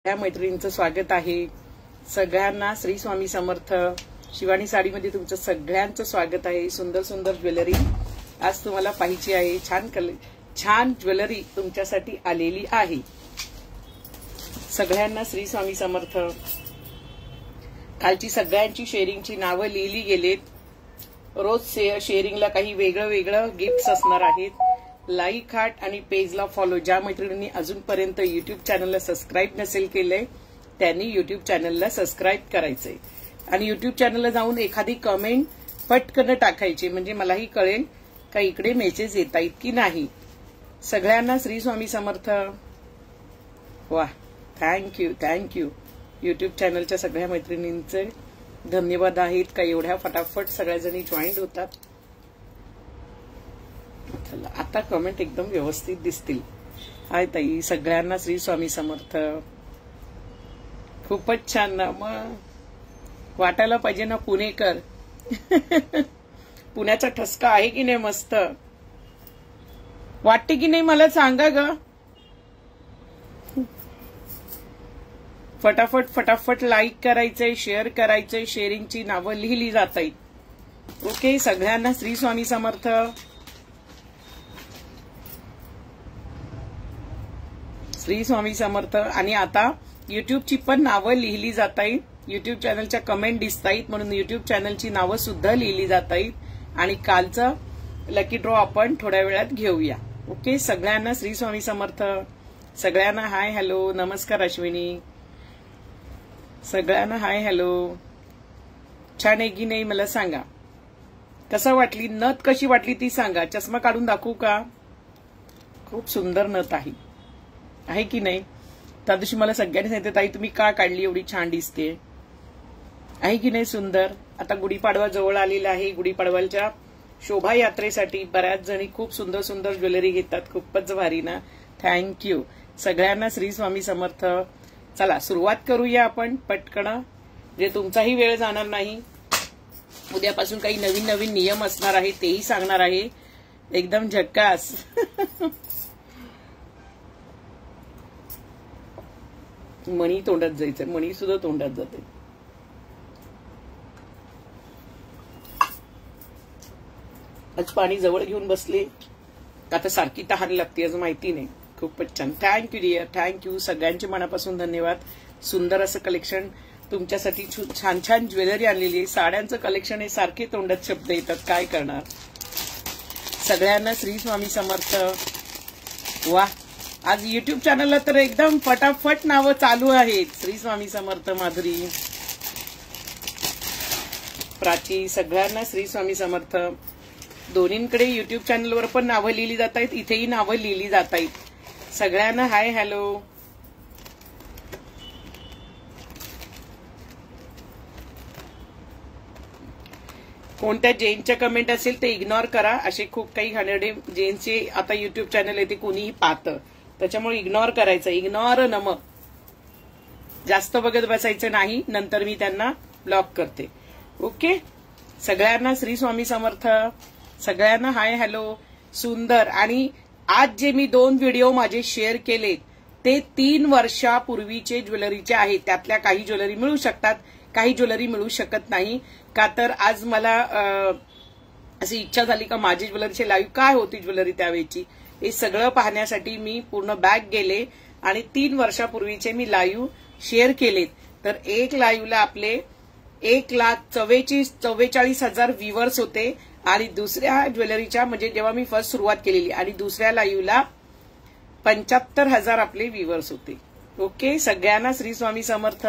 त्या मैत्रिणींचं स्वागत आहे. सगळ्यांना श्री स्वामी समर्थ. शिवानी साडीमध्ये तुमचं सगळ्यांचं स्वागत आहे. सुंदर सुंदर ज्वेलरी आज तुम्हाला पाहिजे आहे. छान ज्वेलरी तुमच्यासाठी आलेली आहे. सगळ्यांना श्री स्वामी समर्थ. कालची सगळ्यांची शेअरिंगची नावं लिहिली गेलेत. रोज शेअरिंगला काही वेगळं वेगळं गिफ्ट्स असणार आहेत. लाईक हार्ट आणि पेजला फॉलो. ज्या मैत्रिणींनी अजूनपर्यंत युट्यूब चॅनलला सबस्क्राईब नसेल केलंय त्यांनी युट्यूब चॅनलला सबस्क्राईब करायचंय आणि युट्यूब चॅनलला जाऊन एखादी कमेंट पटकन टाकायची, म्हणजे मलाही कळेल का इकडे मेसेज येत आहेत की नाही. सगळ्यांना श्री स्वामी समर्थ. वा, थँक्यू. युट्यूब चॅनलच्या सगळ्या मैत्रिणींचे धन्यवाद आहेत का एवढ्या फटाफट सगळ्याजणी जॉईंट होतात. आता कमेंट एकदम व्यवस्थित दिसतील. हाय ताई, सगळ्यांना श्री स्वामी समर्थ. खूपच छान ना. मग वाटायला पाहिजे ना पुणेकर. पुण्याचा ठसका आहे की नाही? मस्त वाटते की नाही मला सांगा ग. फटाफट लाईक करायचंय, शेअर करायचंय. शेअरिंगची नावं लिहिली जात आहेत. ओके, सगळ्यांना श्री स्वामी समर्थ. श्री स्वामी समर्थ. आणि आता युट्यूबची पण नावं लिहिली जात आहेत. युट्यूब चॅनलच्या कमेंट दिसत आहेत म्हणून युट्यूब चॅनलची नावं सुद्धा लिहिली जात आहेत. आणि कालचं लकी ड्रॉ आपण थोड्या वेळात घेऊया. ओके, सगळ्यांना श्री स्वामी समर्थ. सगळ्यांना हाय हॅलो. नमस्कार अश्विनी. सगळ्यांना हाय हॅलो. छान आहे की नाही मला सांगा. कसं वाटली नथ? कशी वाटली ती सांगा. चष्मा काढून दाखवू का? खूप सुंदर नथ आहे की नाही? त्या दिवशी मला सगळ्यांनी सांगितलं ताई तुम्ही का काढली, एवढी छान दिसते. आहे की नाही सुंदर? आता गुढीपाडवा जवळ आलेला आहे. गुढीपाडवाच्या शोभायात्रेसाठी बऱ्याच जणी खूप सुंदर सुंदर ज्वेलरी घेतात. खूपच भारी ना. थँक्यू. सगळ्यांना श्री स्वामी समर्थ. चला सुरुवात करूया आपण पटकन, जे तुमचाही वेळ जाणार नाही. उद्यापासून काही नवीन नियम असणार आहे तेही सांगणार आहे. एकदम झक्कास. मणी तोंडात जायचं. मणी सुद्धा तोंडात जाते. आज पाणी जवळ घेऊन बसले. आता सारखी तहान लागते आज माहिती नाही. खूपच छान. Thank you dear. थँक्यू. सगळ्यांचे मनापासून धन्यवाद. सुंदर असं कलेक्शन तुमच्यासाठी. छान ज्वेलरी आणलेली आहे. साड्यांचं कलेक्शन हे सारखे तोंडात शब्द येतात. काय करणार. सगळ्यांना श्री स्वामी समर्थ. वा, आज युट्यूब चॅनलला तर एकदम फटाफट नावं चालू आहेत. श्री स्वामी समर्थ. माधुरी, प्राची, सगळ्यांना श्री स्वामी समर्थ. दोन्हींकडे युट्यूब चॅनलवर पण नावं लिहिली जात आहेत, इथेही नावं लिहिली जात आहेत. सगळ्यांना हाय हॅलो. कोणत्या जेंट्सच्या कमेंट असेल ते इग्नोर करा. असे खूप काही घाणेरडे जेंट्सचे आता युट्यूब चॅनल आहे ते कोणीही पाहतं, त्याच्यामुळे इग्नोर करायचं. इग्नोर नम. जास्त बघत बसायचं नाही, नंतर मी त्यांना ब्लॉक करते. ओके, सगळ्यांना श्री स्वामी समर्थ. सगळ्यांना हाय हॅलो. सुंदर. आणि आज जे मी 2 व्हिडिओ माझे शेअर केले ते 3 वर्षापूर्वीचे ज्वेलरीचे आहेत. त्यातल्या काही ज्वेलरी मिळू शकतात, काही ज्वेलरी मिळू शकत नाही. का तर आज मला अशी इच्छा झाली का माझी ज्वेलरीचे लाईव्ह काय होती ज्वेलरी त्यावेळची हे सगळं पाहण्यासाठी मी पूर्ण बॅक गेले आणि 3 वर्षापूर्वीचे मी लाईव्ह शेअर केलेत. तर एक लाईव्हला आपले 1,44,000 व्ह्यूअर्स होते आणि दुसऱ्या ज्वेलरीच्या म्हणजे जेव्हा मी फर्स्ट सुरुवात केलेली आणि दुसऱ्या लाईव्हला 75,000 आपले व्ह्यूअर्स होते. ओके, सगळ्यांना श्री स्वामी समर्थ.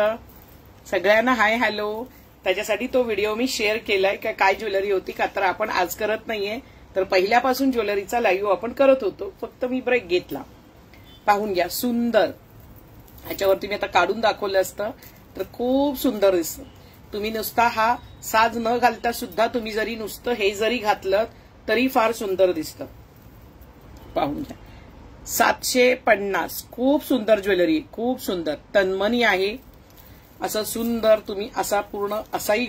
सगळ्यांना हाय हॅलो. त्याच्यासाठी तो व्हिडिओ मी शेअर केलाय का काय ज्वेलरी होती. का तर आपण आज करत नाहीये, तर पहिल्यापासून ज्वेलरीचा लाईव्ह आपण करत होतो. फक्त मी ब्रेक घेतला. पाहून घ्या. सुंदर. ह्याच्यावरती मी आता काढून दाखवलं असतं तर खूप सुंदर दिसतं. तुम्ही नुसता हा साज न घालता सुद्धा तुम्ही जरी नुसतं हे जरी घातलं तरी फार सुंदर दिसतं. पाहून घ्या. 750. खूप सुंदर ज्वेलरी. खूप सुंदर. तन्मणी आहे. असं सुंदर तुम्ही असा पूर्ण असाही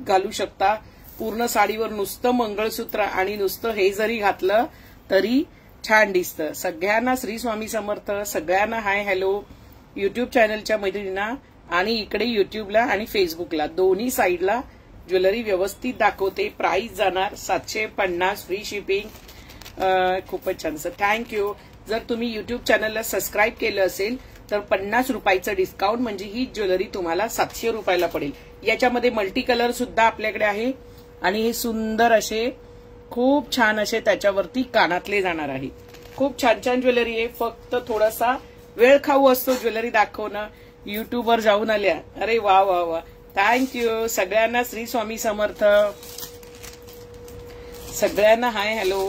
घालू शकता. पूर्ण साडीवर नुसतं मंगळसूत्र आणि नुसतं हे जरी घातलं तरी छान दिसतं. सगळ्यांना श्री स्वामी समर्थ. सगळ्यांना हाय हॅलो. युट्यूब चॅनलच्या मैत्रिणींना आणि इकडे युट्यूबला आणि फेसबुकला दोन्ही साईडला ज्वेलरी व्यवस्थित दाखवते. प्राइस जाणार 750 फ्री शिपिंग. खूपच छान सर, थँक्यू. जर तुम्ही युट्यूब चॅनलला सबस्क्राईब केलं असेल तर 50 रुपयाचं डिस्काउंट, म्हणजे ही ज्वेलरी तुम्हाला 700 रुपयाला पडेल. याच्यामध्ये मल्टी कलर सुद्धा आपल्याकडे आहे आणि हे सुंदर असे खूप छान असे त्याच्यावरती कानातले जाणार आहे. खूप छान छान ज्वेलरी आहे. फक्त थोडासा वेळ खाऊ असतो ज्वेलरी दाखवणं. युट्यूबवर जाऊन आल्या, अरे वा वा वा, थँक्यू. सगळ्यांना श्री स्वामी समर्थ. सगळ्यांना हाय हॅलो.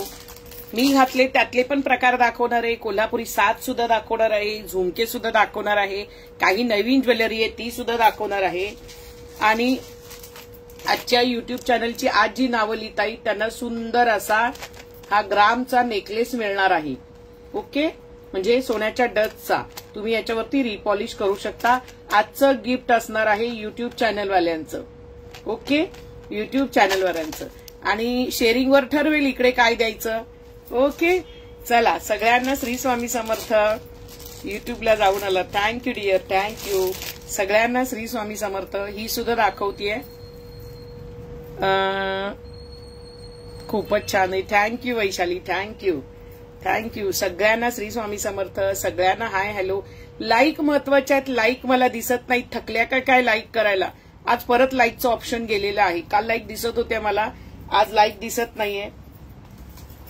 मी घातले त्यातले पण प्रकार दाखवणार आहे. कोल्हापुरी साज सुद्धा दाखवणार आहे, झुमके सुद्धा दाखवणार आहे, काही नवीन ज्वेलरी आहे ती सुद्धा दाखवणार आहे. आणि आजच्या युट्यूब चॅनलची आज जी नावं लिहिता येईल त्यांना सुंदर असा हा ग्रामचा नेकलेस मिळणार आहे. ओके, म्हणजे सोन्याच्या डचचा. तुम्ही याच्यावरती रिपॉलिश करू शकता. आजचं गिफ्ट असणार आहे युट्यूब चॅनलवाल्यांचं. ओके, युट्यूब चॅनलवाल्यांचं. आणि शेअरिंगवर ठरवेल इकडे काय द्यायचं. ओके, चला सगळ्यांना श्री स्वामी समर्थ. युट्यूबला जाऊन आला, थँक्यू डिअर, थँक्यू. सगळ्यांना श्री स्वामी समर्थ. ही सुद्धा दाखवतीये, खूपच छान आहे. Thank you Vaishali, thank you thank you. सगळ्यांना श्री स्वामी समर्थ. सगळ्यांना हाय हॅलो. लाईक महत्वाचे आहेत. लाईक मला दिसत नाही. थकल्या का काय लाईक करायला? आज परत लाईकचं ऑप्शन गेलेलं आहे. काल लाईक दिसत होत्या मला, आज लाईक दिसत नाहीये.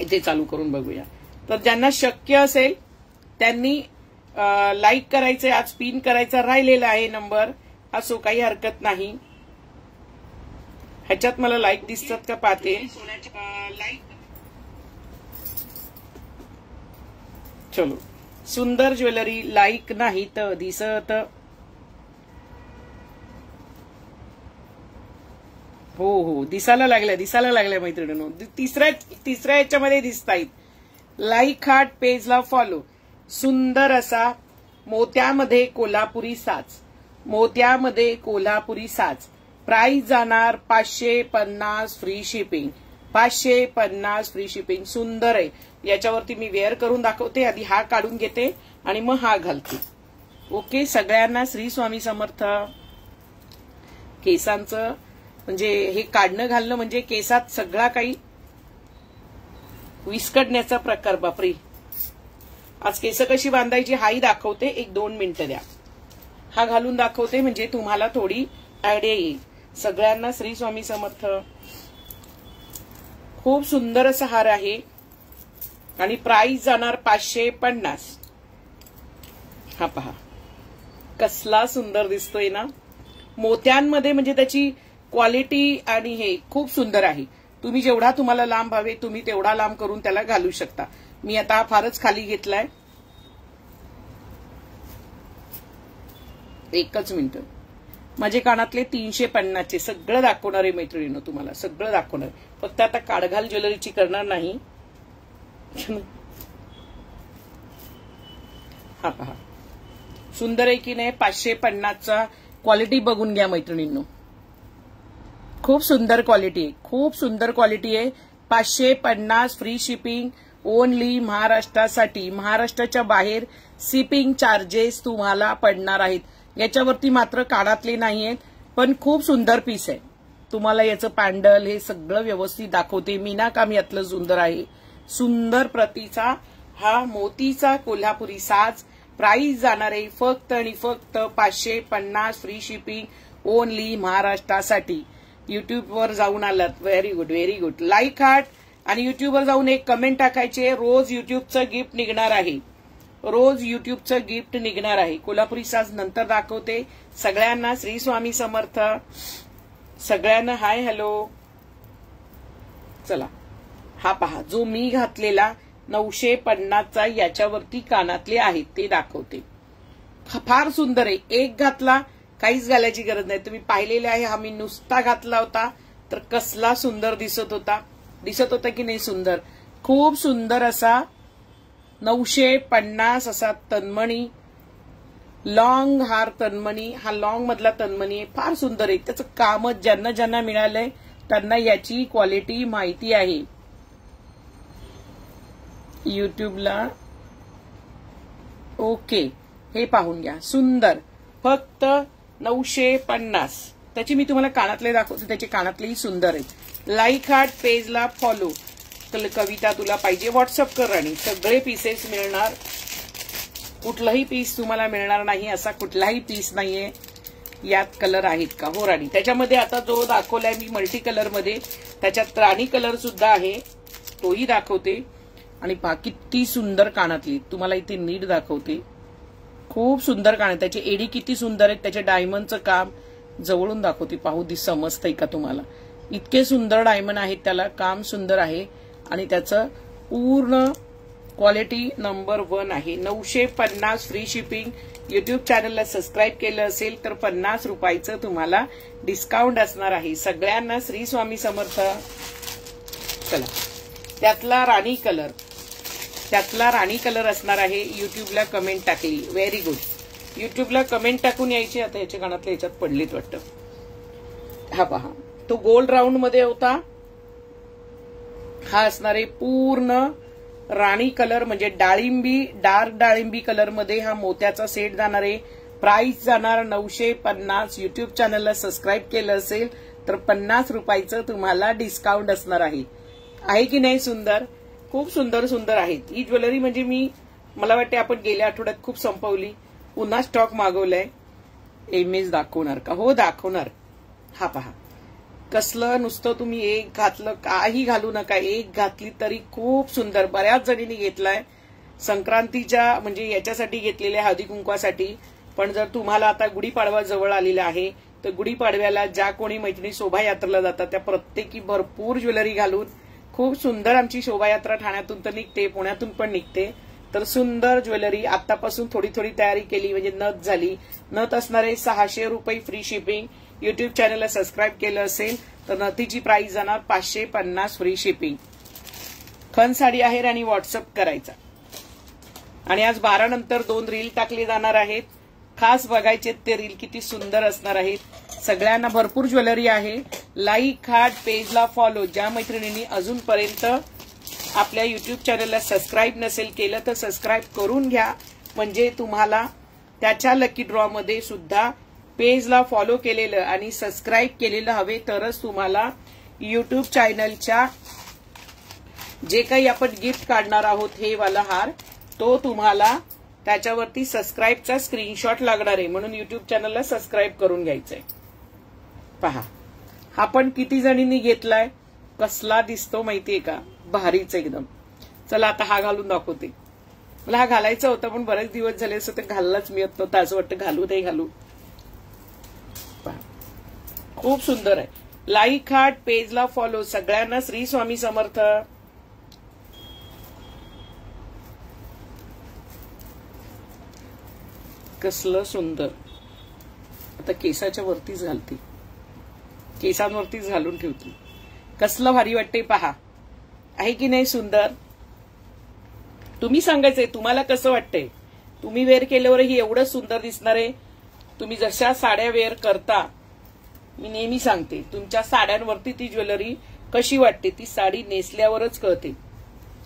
इथे चालू करून बघूया. तर ज्यांना शक्य असेल त्यांनी लाईक करायचे. आज पिन करायचा राहिलेला आहे नंबर. असो, काही हरकत नाही. ह्याच्यात मला लाईक दिसतात का पाहते. चलो, सुंदर ज्वेलरी. लाईक नाही तर दिसत. हो हो, दिसायला लागल्या मैत्रिणींनो. तिसऱ्या याच्यामध्ये दिसतायत. लाईक हार्ट, पेजला फॉलो. सुंदर असा मोत्यामध्ये कोल्हापुरी साज. मोत्यामध्ये कोल्हापुरी साज. प्राइस जाणार 550 फ्री शिपिंग. 550 free shipping. सुंदर आहे. याच्यावरती मी वेअर करून दाखवते. आधी हा काढून घेते आणि मग हा घालते. ओके, सगळ्यांना श्री स्वामी समर्थ. केसांचं म्हणजे हे काढणं घालणं म्हणजे केसात सगळा काही विस्कटण्याचा प्रकार. बापरे, आज केस कशी बांधायची हाही दाखवते. 1-2 मिनिटं द्या. हा घालून दाखवते म्हणजे तुम्हाला थोडी आयडिया येईल. सगळ्यांना श्री स्वामी समर्थ. खूप सुंदर असा हार आहे आणि प्राइस जाणार 550. हा पहा कसला सुंदर दिसतोय ना. मोत्यांमध्ये म्हणजे त्याची क्वालिटी आणि हे खूप सुंदर आहे. तुम्ही जेवढा तुम्हाला लांब हवे तुम्ही तेवढा लांब करून त्याला घालू शकता. मी आता फारच खाली घेतलाय. 1 मिनिट. माझे कानातले 350चे सगळं दाखवणार आहे मैत्रिणींनो. तुम्हाला सगळं दाखवणार. फक्त आता काढघाल ज्वेलरीची करणार नाही. हा पहा सुंदर आहे की नाही. 550चा क्वालिटी बघून घ्या मैत्रिणींनो. खूप सुंदर क्वालिटी आहे. खूप सुंदर क्वालिटी आहे. 550 फ्री शिपिंग. ओनली महाराष्ट्रासाठी. महाराष्ट्राच्या बाहेर शिपिंग चार्जेस तुम्हाला पडणार आहेत. याच्यावरती मात्र कानातले नाहीयेत, पण खूप सुंदर पीस आहे. तुम्हाला याचं पॅन्डल हे सगळं व्यवस्थित दाखवते. मीनाकाम यातलं सुंदर आहे. सुंदर प्रतीचा हा मोतीचा कोल्हापुरी साज. प्राइस जाणार आहे फक्त आणि फक्त 550 फ्री शिपिंग. ओनली महाराष्ट्रासाठी. युट्यूबवर जाऊन आलात, very good very good. Like heart आणि युट्यूबवर जाऊन एक कमेंट टाकायचे. रोज युट्यूबचं गिफ्ट निघणार आहे. रोज युट्यूबचं गिफ्ट निघणार आहे. कोल्हापुरी साज नंतर दाखवते. सगळ्यांना श्री स्वामी समर्थ. सगळ्यांना हाय हॅलो. चला हा पहा जो मी घातलेला 950चा याच्यावरती कानातले आहेत ते दाखवते. फार सुंदर आहे. एक घातला काहीच घालायची गरज नाही. तुम्ही पाहिलेले आहे. हा मी नुसता घातला होता तर कसला सुंदर दिसत होता. दिसत होता की नाही सुंदर. खूप सुंदर असा 950 असा तन्मणी लॉंग हार. तन्मणी हा लॉंग मधला तन्मणी आहे. फार सुंदर आहे. त्याचं कामच ज्यांना ज्यांना मिळालंय त्यांना याची क्वालिटी माहिती आहे. युट्यूबला ओके. हे पाहून घ्या, सुंदर. फक्त 950. त्याची मी तुम्हाला कानातले दाखवते, त्याचे कानातलेही सुंदर आहेत. लाईक हार्ट, पेजला फॉलो. कविता तुला पाहिजे व्हॉट्सअप कर राणी. सगळे पीसेस मिळणार, कुठलाही पीस तुम्हाला मिळणार नाही असा कुठलाही पीस नाहीये. यात कलर आहेत का? हो राणी. त्याच्यामध्ये आता जो दाखवलाय मी मल्टी कलर मध्ये, त्याच्यात राणी कलर सुद्धा आहे, तोही दाखवते. आणि पहा किती सुंदर कानातली, तुम्हाला इथे नीट दाखवते. खूप सुंदर कान, त्याचे एडी किती सुंदर आहेत, त्याचे डायमंडचं काम जवळून दाखवते. पाहू समजतंय का तुम्हाला? इतके सुंदर डायमंड आहेत, त्याला काम सुंदर आहे आणि त्याचं पूर्ण क्वालिटी नंबर 1 आहे. 950 फ्री शिपिंग. युट्यूब चॅनलला सबस्क्राईब केलं असेल तर 50 रुपयाचं तुम्हाला डिस्काउंट असणार आहे. सगळ्यांना श्री स्वामी समर्थ. चला, त्यातला राणी कलर असणार आहे. युट्यूबला कमेंट टाकली, व्हेरी गुड. युट्यूबला कमेंट टाकून यायची. आता याच्या कानातल्या याच्यात पडलीत वाटतं. हा पहा, तो गोल्ड राऊंड मध्ये होता. हा असणार आहे पूर्ण राणी कलर, म्हणजे डार्क डाळिंबी कलर मध्ये हा मोत्याचा सेट जाणार आहे. प्राइस जाणार 950. युट्यूब चॅनलला सबस्क्राईब केलं असेल तर 50 रुपयाचं तुम्हाला डिस्काउंट असणार आहे. आहे की नाही सुंदर? खूप सुंदर सुंदर आहेत. ही ज्वेलरी म्हणजे मला वाटते आपण गेल्या आठवड्यात खूप संपवली. पुन्हा स्टॉक मागवलाय. इमेज दाखवणार का? हो दाखवणार. हा पहा, कसलं नुसतं तुम्ही एक घातलं, काही घालू नका, एक घातली तरी खूप सुंदर. बऱ्याच जणींनी घेतलाय संक्रांतीच्या, म्हणजे याच्यासाठी घेतलेल्या हळदी कुंकवासाठी. पण जर तुम्हाला आता गुढीपाडवा जवळ आलेला आहे तर गुढीपाडव्याला ज्या कोणी मैत्रिणी शोभायात्रेला जातात त्या प्रत्येकी भरपूर ज्वेलरी घालून खूप सुंदर आमची शोभायात्रा ठाण्यातून तर निघते, पुण्यातून पण निघते. तर सुंदर ज्वेलरी आतापासून थोडी थोडी तयारी केली म्हणजे नथ झाली. नथ असणारे 600 रुपये फ्री शिपिंग. युट्यूब चॅनलला सबस्क्राईब केलं असेल तर नथीची प्राइस जाणार 550 फ्री शिपिंग. खण साडी आहे आणि व्हॉट्सअप करायचा. आणि आज 12 नंतर 2 रील टाकले जाणार आहेत. खास बघायचे ते रील किती सुंदर असणार आहेत. सगळ्यांना भरपूर ज्वेलरी आहे. लाईक हार्ट, पेजला फॉलो. ज्या मैत्रिणींनी अजूनपर्यंत आपल्या युट्यूब चॅनलला सबस्क्राईब नसेल केलं तर सबस्क्राईब करून घ्या, म्हणजे तुम्हाला त्याच्या लकी ड्रॉ मध्ये सुद्धा पेजला फॉलो केलेलं आणि सबस्क्राईब केलेलं हवे तरच तुम्हाला युट्यूब चॅनलच्या जे काही आपण गिफ्ट काढणार आहोत हे वाला हार, तो तुम्हाला त्याच्यावरती सबस्क्राईबचा स्क्रीनशॉट लागणार आहे. म्हणून युट्यूब चॅनलला सबस्क्राईब करून घ्यायचंय. पहा, हा पण किती जणींनी घेतलाय, कसला दिसतो माहितीये का? भारीच एकदम. चला आता हा घालून दाखवते. मला हा घालायचा होता पण बरेच दिवस झाले असं ते घाललाच मिळत नव्हतं. असं वाटतं घालू ते घालू. खूप सुंदर आहे. लाईक हार्ट, पेजला फॉलो. सगळ्यांना श्री स्वामी समर्थ. कसलं सुंदर. आता केसाच्या वरतीच घालते, केसांवरतीच घालून ठेवते. कसलं भारी वाटते पहा. आहे की नाही सुंदर? तुम्ही सांगायचंय तुम्हाला कसं वाटतंय. तुम्ही वेअर केल्यावरही एवढं सुंदर दिसणार आहे. तुम्ही जशा साड्या वेअर करता, मी नेहमी सांगते तुमच्या साड्यांवरती ती ज्वेलरी कशी वाटते ती साडी नेसल्यावरच कळते.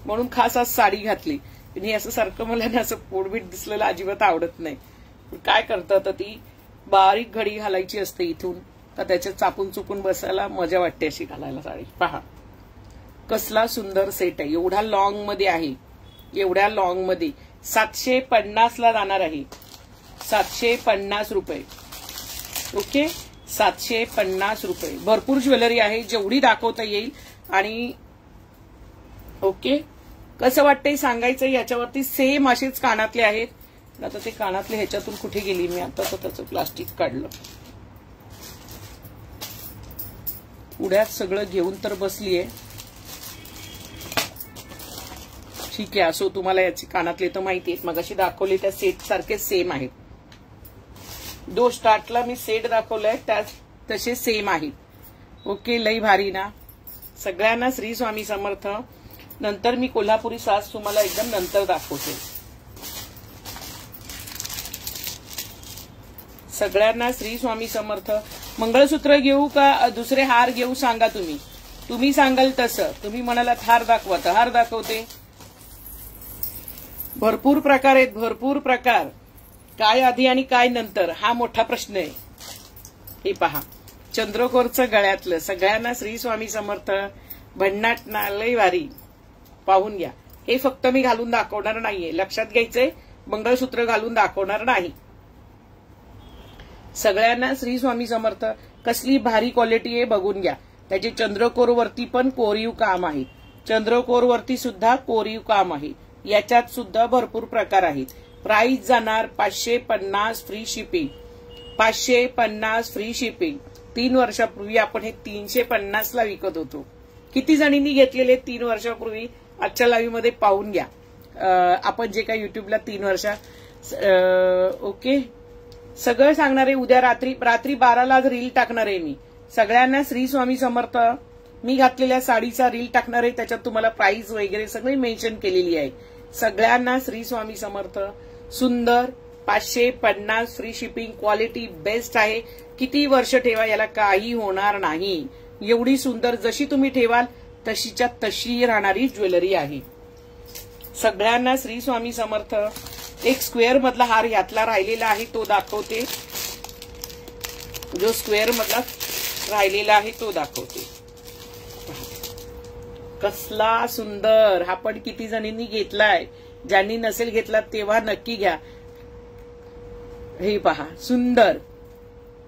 म्हणून खास आज साडी घातली. हे असं सारखं मला ना असं पोटबीट दिसलेलं अजिबात आवडत नाही. काय करतं तर ती बारीक घडी घालायची असते इथून, तर त्याच्यात चापून चुपून बसायला मजा वाटते अशी घालायला साडी. पहा कसला सुंदर सेट आहे. एवढा लॉंग मध्ये आहे, एवढ्या लॉंग मध्ये 750 ला जाणार आहे. 750 रुपये. ओके, 750 रुपये. भरपूर ज्वेलरी आहे, जेवढी दाखवता येईल. आणि ओके, कसं वाटतंय सांगायचं. याच्यावरती सेम असेच कानातले आहेत. आता ते कानातले ह्याच्यातून कुठे गेली मी, आता तर त्याचं प्लास्टिक काढलं. पुढ्यात सगळं घेऊन तर बसलीये. ठीक आहे, असो. तुम्हाला याची कानातले तर माहिती आहेत, मगाशी दाखवले त्या सेट सारखे सेम आहेत. जो स्टार्टला मी सेट दाखवलाय त्या तसे सेम आहेत. ओके, लई भारी ना. सगळ्यांना श्री स्वामी समर्थ. नंतर मी कोल्हापुरी सास तुम्हाला एकदम नंतर दाखवते. सगळ्यांना श्री स्वामी समर्थ. मंगळसूत्र घेऊ का दुसरे हार घेऊ सांगा तुम्ही. तुम्ही सांगाल तसं. तुम्ही म्हणालात हार दाखवा तर हार दाखवते. भरपूर प्रकार आहेत, भरपूर प्रकार. काय आधी आणि काय नंतर हा मोठा प्रश्न आहे. हे पहा, चंद्रकोरचं गळ्यातलं सगळ्यांना श्री स्वामी समर्थ भन्नाट लय वारी पाहून घ्या. हे फक्त मी घालून दाखवणार नाहीये, लक्षात घ्यायचंय. मंगळसूत्र घालून दाखवणार नाही. सगळ्यांना श्री स्वामी समर्थ. कसली भारी क्वालिटी आहे बघून घ्या. त्याचे चंद्रकोर वरती पण कोरीव काम आहे. चंद्रकोर वरती सुद्धा कोरीव काम आहे. याच्यात सुद्धा भरपूर प्रकार आहेत. प्राइस जाणार 550 फ्री शिपिंग. 550 free shipping. 3 वर्षापूर्वी आपण हे 350 ला विकत होतो. किती जणींनी घेतलेले 3 वर्षापूर्वी आजच्या लाईव्ह मध्ये पाहून घ्या. आपण जे काही युट्यूबला 3 वर्षा ओके सगळं सांगणार आहे. उद्या रात्री 12ला रील टाकणार आहे मी. सगळ्यांना श्री स्वामी समर्थ. मी घातलेल्या साडीचा रील टाकणार आहे. त्याच्यात तुम्हाला प्राइस वगैरे सगळी मेन्शन केलेली आहे. सगळ्यांना श्री स्वामी समर्थ. सुंदर 550 फ्री शिपिंग. क्वालिटी बेस्ट आहे. किती वर्ष ठेवा, याला काही होणार नाही. एवढी सुंदर जशी तुम्ही ठेवाल तशीच्या तशी राहणारी ज्वेलरी आहे. सगळ्यांना श्री स्वामी समर्थ. एक स्क्वेअर मधला हार यातला राहिलेला आहे तो दाखवते. जो स्क्वेअर मधला राहिलेला आहे तो दाखवते. कसला सुंदर. हा पण किती जणींनी घेतलाय. ज्यांनी नसेल घेतला तेव्हा नक्की घ्या. हे पहा सुंदर.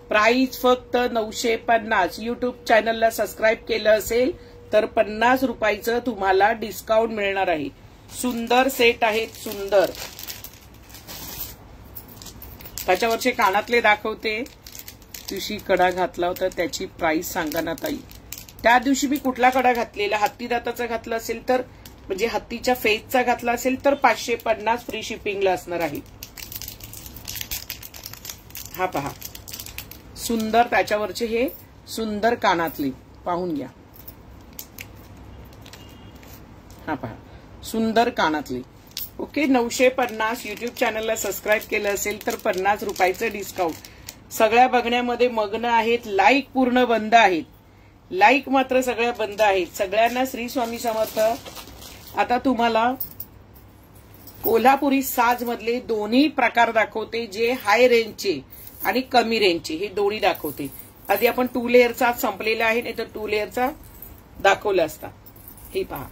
प्राइस फक्त 950. युट्यूब चॅनलला सबस्क्राईब केलं असेल तर 50 रुपयाचं तुम्हाला डिस्काउंट मिळणार आहे. सुंदर सेट आहेत. सुंदर. त्याच्यावरचे कानातले दाखवते. दिवशी कडा घातला होता त्याची प्राइस सांगा ना ताई. त्या दिवशी मी कुठला कडा घातलेला, हत्ती दाताचा घातला असेल तर म्हणजे हत्तीच्या फेसचा घातला असेल तर 550 फ्री शिपिंगला असणार आहे. हा पहा सुंदर. त्याच्यावरचे हे सुंदर कानातले पाहून घ्या. हा पहा सुंदर कानातले. ओके 950. युट्यूब चॅनलला सबस्क्राईब केलं असेल तर 50 रुपयाचं डिस्काउंट. सगळ्या बघण्यामध्ये मग्न आहेत. लाईक पूर्ण बंद आहेत. लाईक मात्र सगळ्या बंद आहेत. सगळ्यांना श्री स्वामी समर्थ. आता तुम्हाला कोल्हापुरी साज मधले दोन्ही प्रकार दाखवते. जे हाय रेंजचे आणि कमी रेंजचे हे दोन्ही दाखवते. आधी आपण 2 लेअरचा संपलेला आहे, नाही तर 2 लेअरचा दाखवला असता. हे पहा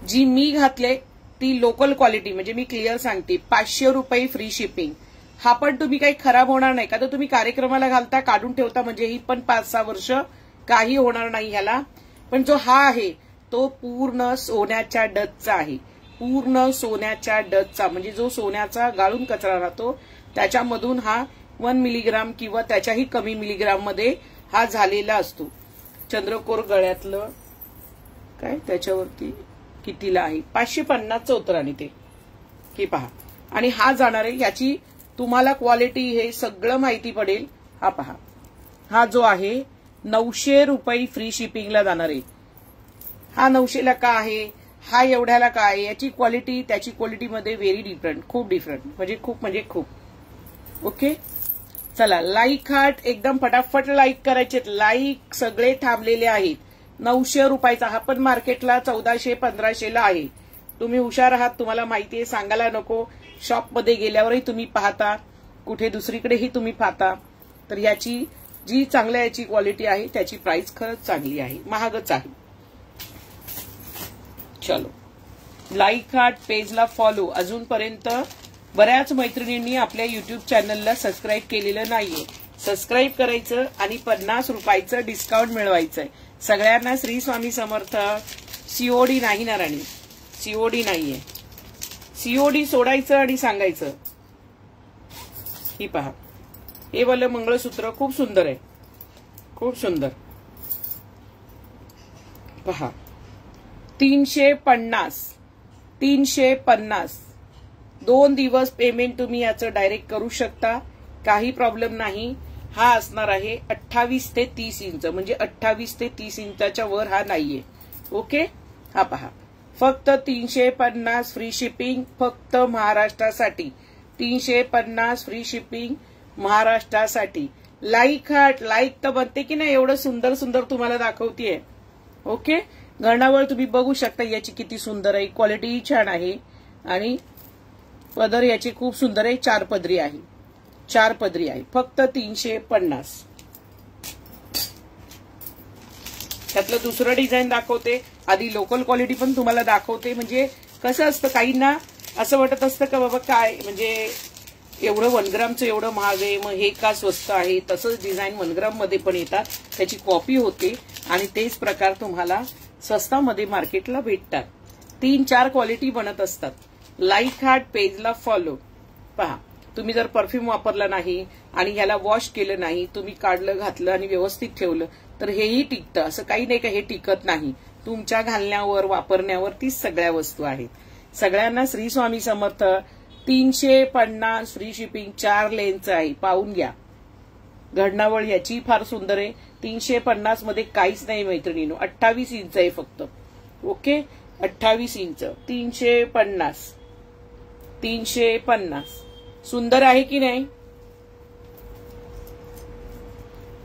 जी मी घातले ती लोकल क्वालिटी. म्हणजे मी क्लिअर सांगते 500 रुपये फ्री शिपिंग. हा पण तुम्ही काही खराब होणार नाही. का तर तुम्ही कार्यक्रमाला घालता काढून ठेवता म्हणजे ही पण 5-6 वर्ष काही होणार नाही ह्याला. पण जो हा आहे तो पूर्ण सोन्याच्या डचचा आहे. पूर्ण सोन्याच्या डचचा म्हणजे जो सोन्याचा गाळून कचरा राहतो त्याच्यामधून हा 1 मिलीग्राम किंवा त्याच्याही कमी मिलीग्राम मध्ये हा झालेला असतो. चंद्रकोर गळ्यातलं काय त्याच्यावरती कितीला आहे 550चं उत्तर आणि ते हे पहा. आणि हा जाणार आहे. याची तुम्हाला क्वालिटी हे सगळं माहिती पडेल. हा पहा हा जो आहे 900 रुपये फ्री शिपिंगला जाणार आहे. हा 900ला का आहे, हा एवढ्याला का आहे, याची क्वालिटी त्याची क्वालिटीमध्ये व्हेरी डिफरंट. खूप डिफरंट म्हणजे खूप. ओके चला लाईक हार्ट एकदम फटाफट लाईक करायचे. लाईक सगळे थांबलेले आहेत. 900 रुपयाचा. हा पण मार्केटला 1400-1500ला आहे. तुम्ही हुशार आहात. तुम्हाला माहिती आहे. सांगायला नको. शॉपमध्ये गेल्यावरही तुम्ही पाहता, कुठे दुसरीकडेही तुम्ही पाहता. तर याची जी चांगल्या याची क्वालिटी आहे त्याची प्राइस खरंच चांगली आहे. महागच आहे. चलो लाईक हार्ट पेजला फॉलो. अजूनपर्यंत बऱ्याच मैत्रिणींनी आपल्या युट्यूब चॅनलला सबस्क्राईब केलेलं नाहीये. सबस्क्राईब करायचं आणि 50 रुपयाचं डिस्काउंट मिळवायचंय. सगळ्यांना श्री स्वामी समर्थ. सीओडी नाही ना राणी, सीओडी नाहीये. सीओडी सोडायचं आणि सांगायचं. ही पहा हे वालं मंगळसूत्र खूप सुंदर आहे. खूप सुंदर. पहा 350 2 दिवस पेमेंट तुम्ही याचं डायरेक्ट करू शकता. काही प्रॉब्लेम नाही. हा असणार आहे 28 ते 30 इंच म्हणजे 28 ते 30 इंचाच्या वर हा नाहीये. ओके हा पहा फक्त 350 फ्री शिपिंग. फक्त महाराष्ट्रासाठी 350 फ्री शिपिंग महाराष्ट्रासाठी. लाईक हार्ट लाईक तर बनते की नाही. एवढं सुंदर सुंदर तुम्हाला दाखवतेय. ओके घरणावर तुम्ही बघू शकता याची किती सुंदर आहे. क्वालिटी छान आहे आणि पदर याची खूप सुंदर आहे. 4 पदरी आहे. 4 पदरी आहे, फक्त 350. त्यातलं दुसरं डिझाईन दाखवते. आधी लोकल क्वालिटी पण तुम्हाला दाखवते. म्हणजे कसं असतं, काहींना असं वाटत असतं का बाबा काय म्हणजे एवढं 1 ग्रामचं एवढं महाग आहे, मग हे का स्वस्त आहे. तसंच डिझाईन 1 ग्राम मध्ये पण येतात, त्याची कॉपी होते आणि तेच प्रकार तुम्हाला स्वस्तामध्ये मार्केटला भेटतात. 3-4 क्वालिटी बनत असतात. लाईक हार्ट, पेजला फॉलो. पहा, तुम्ही जर परफ्यूम वापरला नाही आणि ह्याला वॉश केलं नाही, तुम्ही काढलं घातलं आणि व्यवस्थित ठेवलं तर हेही टिकतं. असं काही नाही का हे टिकत नाही. तुमच्या घालण्यावर वापरण्यावर तीच सगळ्या वस्तू आहेत. सगळ्यांना श्री स्वामी समर्थ. 350 फ्री शिपिंग, 4 लेनचं आहे, पाहून घ्या. घडणावळ याची फार सुंदर आहे. 350 मध्ये काहीच नाही मैत्रिणींनो, 28 इंच आहे फक्त. Okay, 28 inch, 350. 350 सुंदर आहे की नाही.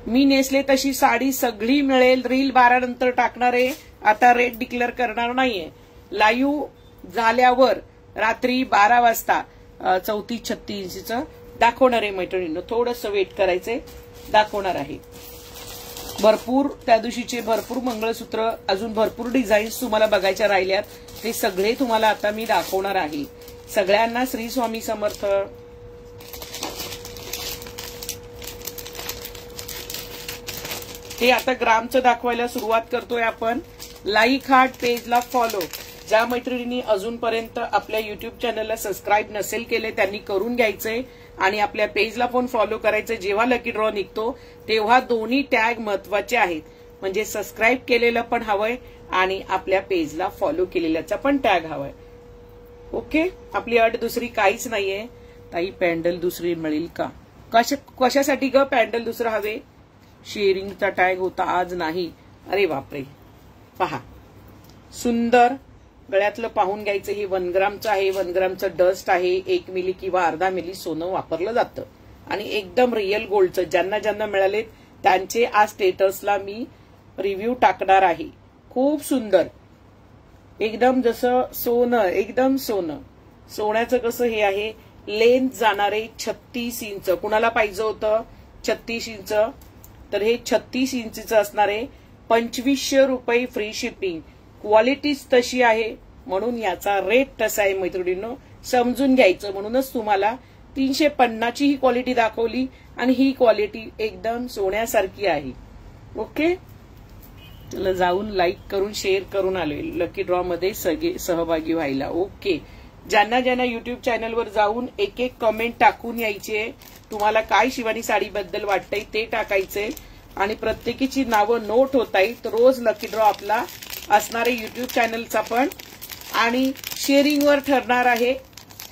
मी नेसले तशी साडी सगळी मिळेल. रील 12 नंतर टाकणार आहे, आता रेट डिक्लेअर करणार नाहीये. लाईव्ह झाल्यावर रात्री 12 वाजता 34-36 इंचचं दाखवणार आहे मैत्रिणींनो. थोडंसं वेट करायचंय, दाखवणार आहे. भरपूर त्या दिवशीचे भरपूर मंगळसूत्र, अजून भरपूर डिझाईन्स तुम्हाला बघायच्या राहिल्यात, ते सगळे तुम्हाला आता मी दाखवणार आहे. सगळ्यांना श्री स्वामी समर्थ. हे आता ग्रामचं दाखवायला सुरुवात करतोय आपण. लाईक हार्ट, पेजला फॉलो. ज्या मैत्रिणींनी अजूनपर्यंत आपल्या युट्यूब चॅनलला सबस्क्राईब नसेल केले त्यांनी करून घ्यायचंय आणि आपल्या पेजला पण फॉलो करायचं. जेव्हा लकी ड्रॉ निघतो तेव्हा दोन्ही टॅग महत्वाचे आहेत. म्हणजे सबस्क्राईब केलेलं पण हवंय आणि आपल्या पेजला फॉलो केलेल्याचा पण टॅग हवाय. ओके, आपली अट दुसरी काहीच नाहीये. ताई पॅन्डल दुसरी मिळेल का? कशासाठी ग पॅन्डल दुसरं हवे? शेअरिंगचा टॅग होता आज नाही. अरे बापरे. पहा, सुंदर गळ्यातलं पाहून घ्यायचं. हे 1 ग्रामचं आहे. 1 ग्रामचं डस्ट आहे. 1 मिली किंवा अर्धा मिली सोनं वापरलं जातं आणि एकदम रिअल गोल्डचं. ज्यांना ज्यांना मिळाले त्यांचे आज स्टेटसला मी रिव्ह्यू टाकणार आहे. खूप सुंदर, एकदम जसं सोनं, एकदम सोनं. सोन्याचं कसं हे आहे. लेंथ जाणारे 36 इंच. कुणाला पाहिजे होतं 36 इंच, तर हे 36 इंचचं असणार आहे. 2500 रुपये फ्री शिपिंग. क्वालिटीच तशी आहे म्हणून याचा रेट तसा आहे मैत्रिणींनो, समजून घ्यायचं. म्हणूनच तुम्हाला 350 ची ही क्वालिटी दाखवली आणि ही क्वालिटी एकदम सोन्यासारखी आहे. ओके, चला जाऊन लाईक करून शेअर करून आलोय लकी ड्रॉ मध्ये सगळे सहभागी व्हायला. ओके, ज्यांना ज्यांना युट्यूब चॅनलवर जाऊन एक एक कमेंट टाकून यायचे. तुम्हाला काय शिवानी साडीबद्दल वाटतंय ते टाकायचे आणि प्रत्येकीची नावं नोट होत आहेत. रोज लकी ड्रॉ आपला असणारे युट्यूब चॅनलचा पण आणि शेअरिंगवर ठरणार आहे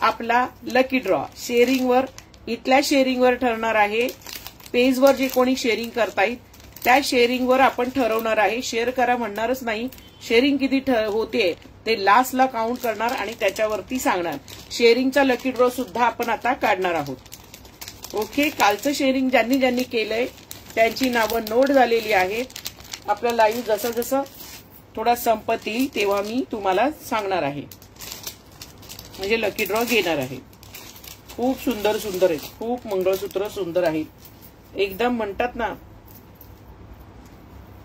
आपला लकी ड्रॉ. शेअरिंगवर, इथल्या शेअरिंगवर ठरणार आहे. पेजवर जे कोणी शेअरिंग करतायत त्या शेअरिंगवर आपण ठरवणार आहे. शेअर करा म्हणणारच नाही. शेअरिंग किती होते ते लास्टला काउंट करणार आणि त्याच्यावरती सांगणार. शेअरिंगचा लकी ड्रॉ सुद्धा आपण आता काढणार आहोत. ओके, कालचं शेअरिंग ज्यांनी ज्यांनी केलंय त्यांची नावं नोट झालेली आहेत. आपलं लाईव्ह जसं जसं थोडा संपत येईल तेव्हा मी तुम्हाला सांगणार आहे, म्हणजे लकी ड्रॉ घेणार आहे. खूप सुंदर सुंदर आहेत. खूप मंगळसूत्र सुंदर आहेत. एकदम म्हणतात ना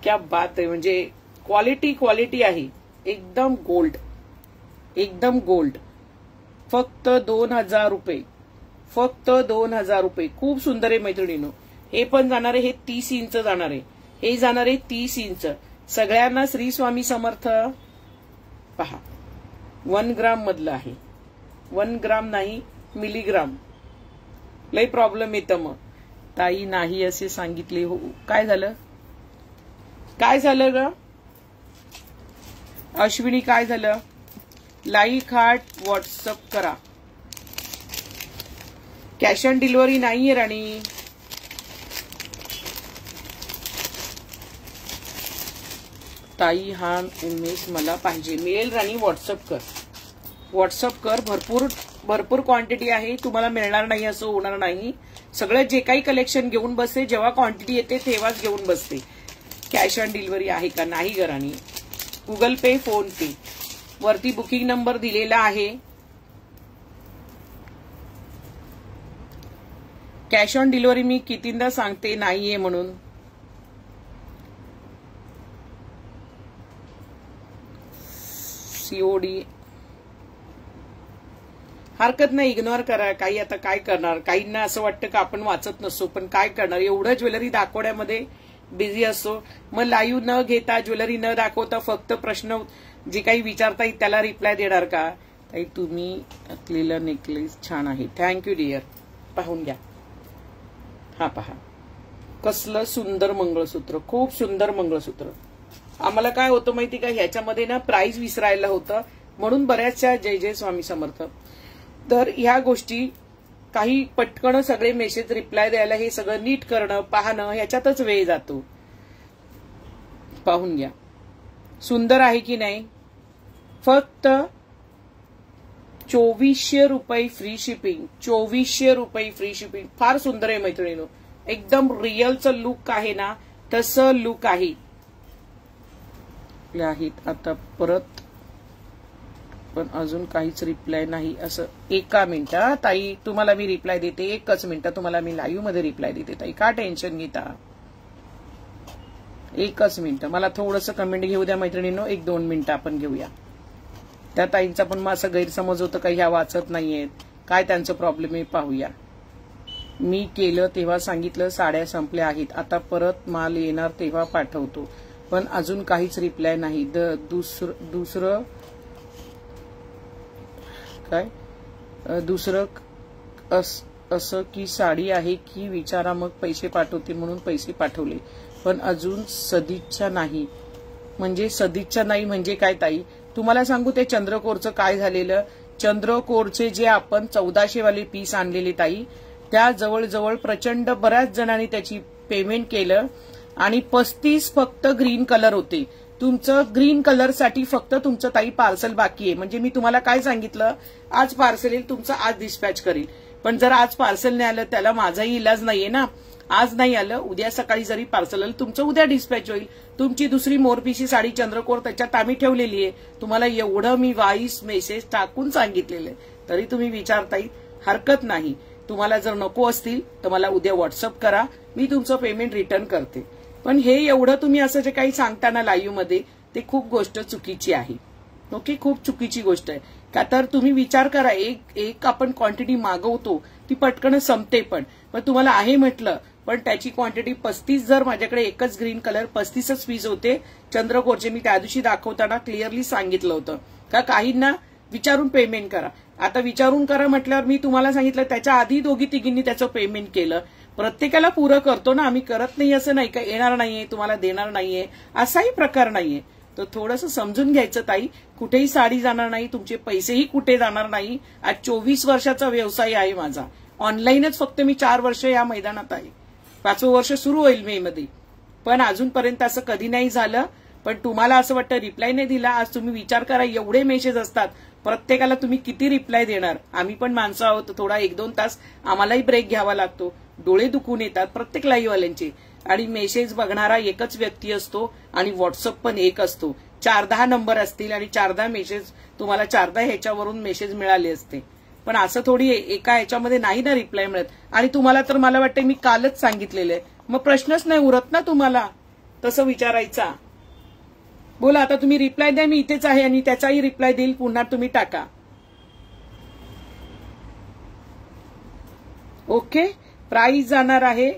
क्या बात आहे. म्हणजे क्वालिटी आहे. एकदम गोल्ड, एकदम गोल्ड. फक्त 2000 रुपये. फक्त 2000 रुपये. खूप सुंदर आहे मैत्रिणींनो. हे पण जाणार आहे, हे 30 इंच जाणार आहे. हे जाणार आहे 30 इंच. सगळ्यांना श्री स्वामी समर्थ. पहा, 1 ग्राम मधलं आहे. 1 ग्राम नाही, मिलीग्राम. लय प्रॉब्लेम येतं मग. ताई नाही असे सांगितले. हो, काय झालं? काय झालं ग अश्विनी? काय झालं? लाईक हार्ट, व्हॉट्सअप करा. कॅश ऑन डिलिव्हरी नाहीये राणी. ताई हा इमेज मला पाहिजे. मिळेल राणी, व्हॉट्सअप कर. व्हॉट्सअप कर. भरपूर क्वांटिटी आहे. तुम्हाला मिळणार नाही असं होणार नाही. सगळं जे काही कलेक्शन घेऊन बसते, जेव्हा क्वांटिटी येते तेव्हाच घेऊन बसते. कॅश ऑन डिलिव्हरी आहे का? नाही गराणी. गुगल पे, फोन पे. वरती बुकिंग नंबर दिलेला आहे. कॅश ऑन डिलिव्हरी मी कितींदा सांगते नाहीये म्हणून. सीओडी हरकत नाही, इग्नोर करा. काही आता काय करणार, काहींना असं वाटतं का आपण वाचत नसतो, पण काय करणार, एवढं ज्वेलरी दाखवण्यामध्ये बिझी असतो. मग लाईव्ह न घेता, ज्वेलरी न दाखवता फक्त प्रश्न जे काही विचारता येईल त्याला रिप्लाय देणार का? ताई तुम्ही घातलेलं नेकलेस छान आहे, थँक्यू डिअर. पाहून घ्या, हा पहा कसलं सुंदर मंगळसूत्र, खूप सुंदर मंगळसूत्र. आम्हाला काय होतं माहिती का, ह्याच्यामध्ये ना प्राइस विसरायला होतं, म्हणून बऱ्याचशा जय जय स्वामी समर्थ. तर ह्या गोष्टी काही पटकन सगळे मेसेज रिप्लाय द्यायला हे सगळं नीट करणं, पाहणं, ह्याच्यातच वेळ जातो. पाहून घ्या, सुंदर आहे की नाही. फक्त 2400 रुपये फ्री शिपिंग, 2400 रुपये फ्री शिपिंग. फार सुंदर आहे मैत्रिणींनो, एकदम रिअलचं लुक आहे ना तसं लुक आहे. आहेत आता परत, पण अजून काहीच रिप्लाय नाही. असं एका मिनिटा ताई, तुम्हाला मी रिप्लाय देते, एकच मिनिट तुम्हाला मी लाईव्ह मध्ये रिप्लाय देते ताई, का टेन्शन घेता. एकच मिनिट, मला थोडंसं कमेंट घेऊ द्या मैत्रिणींनो, 1-2 मिनिटं आपण घेऊया. त्या ताईंचा पण मग असं गैरसमज होतं का ह्या वाचत नाहीयेत, काय त्यांचं प्रॉब्लेम आहे पाहूया. मी केलं तेव्हा सांगितलं साड्या संपल्या आहेत, आता परत माल येणार तेव्हा पाठवतो, पण अजून काहीच रिप्लाय नाही. दुसरं काय दुसरं असं की साडी आहे की विचारा, मग पैसे पाठवते म्हणून पैसे पाठवले, पण अजून सदिच्छा नाही. म्हणजे सदिच्छा नाही म्हणजे काय ताई, तुम्हाला सांगू ते चंद्रकोरचं काय झालेलं. चंद्रकोरचे जे आपण 1400 वाले पीस आणलेले ताई, त्या जवळजवळ प्रचंड बऱ्याच जणांनी त्याची पेमेंट केलं आणि 35 फक्त ग्रीन कलर होते. तुमचं ग्रीन कलरसाठी फक्त तुमचं ताई पार्सल बाकी आहे. म्हणजे मी तुम्हाला काय सांगितलं, आज पार्सल येईल तुमचं, आज डिस्पॅच करील, पण जर आज पार्सल नाही आलं त्याला माझाही इलाज नाहीये ना. आज नाही आलं, उद्या सकाळी जरी पार्सल आलं तुमचं उद्या डिस्पॅच होईल. तुमची दुसरी मोरपीशी साडी चंद्रकोर त्याच्यात आम्ही ठेवलेली आहे. तुम्हाला एवढं मी व्हॉइस मेसेज टाकून सांगितलेलं आहे, तरी तुम्ही विचारताय, हरकत नाही. तुम्हाला जर नको असतील तर मला उद्या व्हॉट्सअप करा, मी तुमचं पेमेंट रिटर्न करते. पण हे एवढं तुम्ही असं जे काही सांगताना लाईव्ह मध्ये, ते खूप गोष्ट चुकीची आहे. ओके, खूप चुकीची गोष्ट आहे. का तर तुम्ही विचार करा, एक आपण क्वांटिटी मागवतो ती पटकन संपते, पण तुम्हाला आहे म्हटलं, पण त्याची क्वांटिटी 35, जर माझ्याकडे एकच ग्रीन कलर 35च पीस होते चंद्रकोरचे, मी त्या दिवशी दाखवताना क्लिअरली सांगितलं होतं का काहींना विचारून पेमेंट करा. आता विचारून करा म्हटल्यावर मी तुम्हाला सांगितलं, त्याच्या आधी दोघी तिघींनी त्याचं पेमेंट केलं. प्रत्येकाला पुरं करतो ना आम्ही, करत नाही असं नाही का, येणार नाहीये तुम्हाला देणार नाहीये असाही प्रकार नाहीये. तर थोडंसं समजून घ्यायचं ताई, कुठेही साडी जाणार नाही, तुमचे पैसेही कुठे जाणार नाही. आज 24 वर्षाचा व्यवसाय आहे माझा, ऑनलाईनच फक्त मी 4 वर्ष या मैदानात आहे, 5वं वर्ष सुरू होईल मे मध्ये, पण अजूनपर्यंत असं कधी नाही झालं. पण तुम्हाला असं वाटतं रिप्लाय नाही दिला, आज तुम्ही विचार करा, एवढे मेसेज असतात, प्रत्येकाला तुम्ही किती रिप्लाय देणार. आम्ही पण माणसं आहोत, थोडा 1-2 तास आम्हालाही ब्रेक घ्यावा लागतो, डोळे दुखून येतात प्रत्येक लाईव्हवाल्यांचे, आणि मेसेज बघणारा एकच व्यक्ती असतो आणि व्हॉट्सअप पण एक असतो. 4-10 नंबर असतील आणि 4-10 मेसेज तुम्हाला 4-10 ह्याच्यावरून मेसेज मिळाले असते, पण असं थोडी एका ह्याच्यामध्ये नाही ना रिप्लाय मिळत. आणि तुम्हाला तर मला वाटतं मी कालच सांगितलेलं आहे, मग प्रश्नच नाही उरत ना तुम्हाला तसं विचारायचा. बोला आता तुम्ही रिप्लाय द्या, मी इथेच आहे आणि त्याचाही रिप्लाय देईल, पुन्हा तुम्ही टाका. ओके, प्राइस जाणार आहे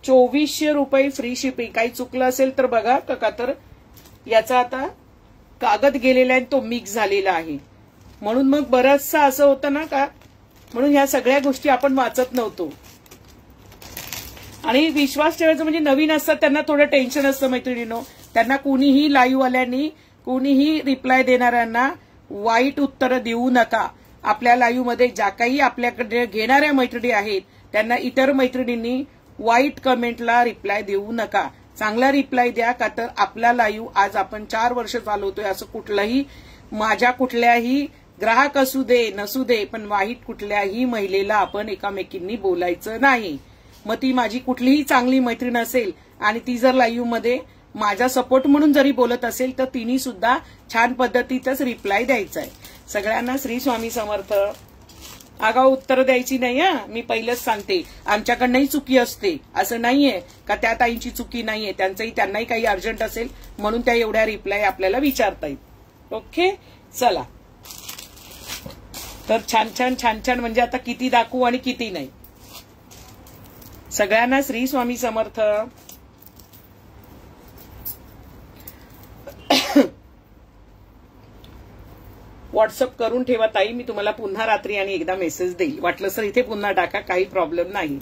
2400 रुपये फ्री शिपिंग. काही चुकलं असेल तर बघा, का तर याचा आता कागद गेलेला आहे, तो मिक्स झालेला आहे, म्हणून मग बरंचसं असं होतं ना का, म्हणून ह्या सगळ्या गोष्टी आपण वाचत नव्हतो. आणि विश्वास ठेवायचं म्हणजे नवीन असतात त्यांना थोडं टेन्शन असतं मैत्रिणींनो. त्यांना कुणीही लाईव्हवाल्यांनी, कुणीही रिप्लाय देणाऱ्यांना वाईट उत्तरं देऊ नका. आपल्या लाईव्ह मध्ये ज्या काही आपल्याकडे घेणाऱ्या मैत्रिणी आहेत त्यांना इतर मैत्रिणींनी वाईट कमेंटला रिप्लाय देऊ नका, चांगला रिप्लाय द्या. का तर आपला लाईव्ह आज आपण 4 वर्ष चालवतोय, असं कुठलंही माझ्या कुठल्याही ग्राहक असू दे नसू दे, पण वाईट कुठल्याही महिलेला आपण एकामेकींनी बोलायचं नाही. मग ती माझी कुठलीही चांगली मैत्रीण असेल आणि ती जर लाईव्ह मध्ये माझा सपोर्ट म्हणून जरी बोलत असेल तर तिने सुद्धा छान पद्धतीतच रिप्लाय द्यायचा आहे. सगळ्यांना श्री स्वामी समर्थ. आगाऊ उत्तर द्यायची नाही हा, मी पहिलेच सांगते. आमच्याकडनंही चुकी असते, असं नाहीये का त्या ताईंची चुकी नाहीये, त्यांनाही काही अर्जंट असेल म्हणून त्या एवढ्या रिप्लाय आपल्याला विचारतायत. ओके, चला. तर छान छान छान छान म्हणजे आता किती दाखवू आणि किती नाही. सगळ्यांना श्री स्वामी समर्थ. व्हॉट्सअप करून ठेवा ताई, मी तुम्हाला पुन्हा रात्री आणि एकदा मेसेज देईल. वाटलं सर इथे पुन्हा टाका, काही प्रॉब्लेम नाही.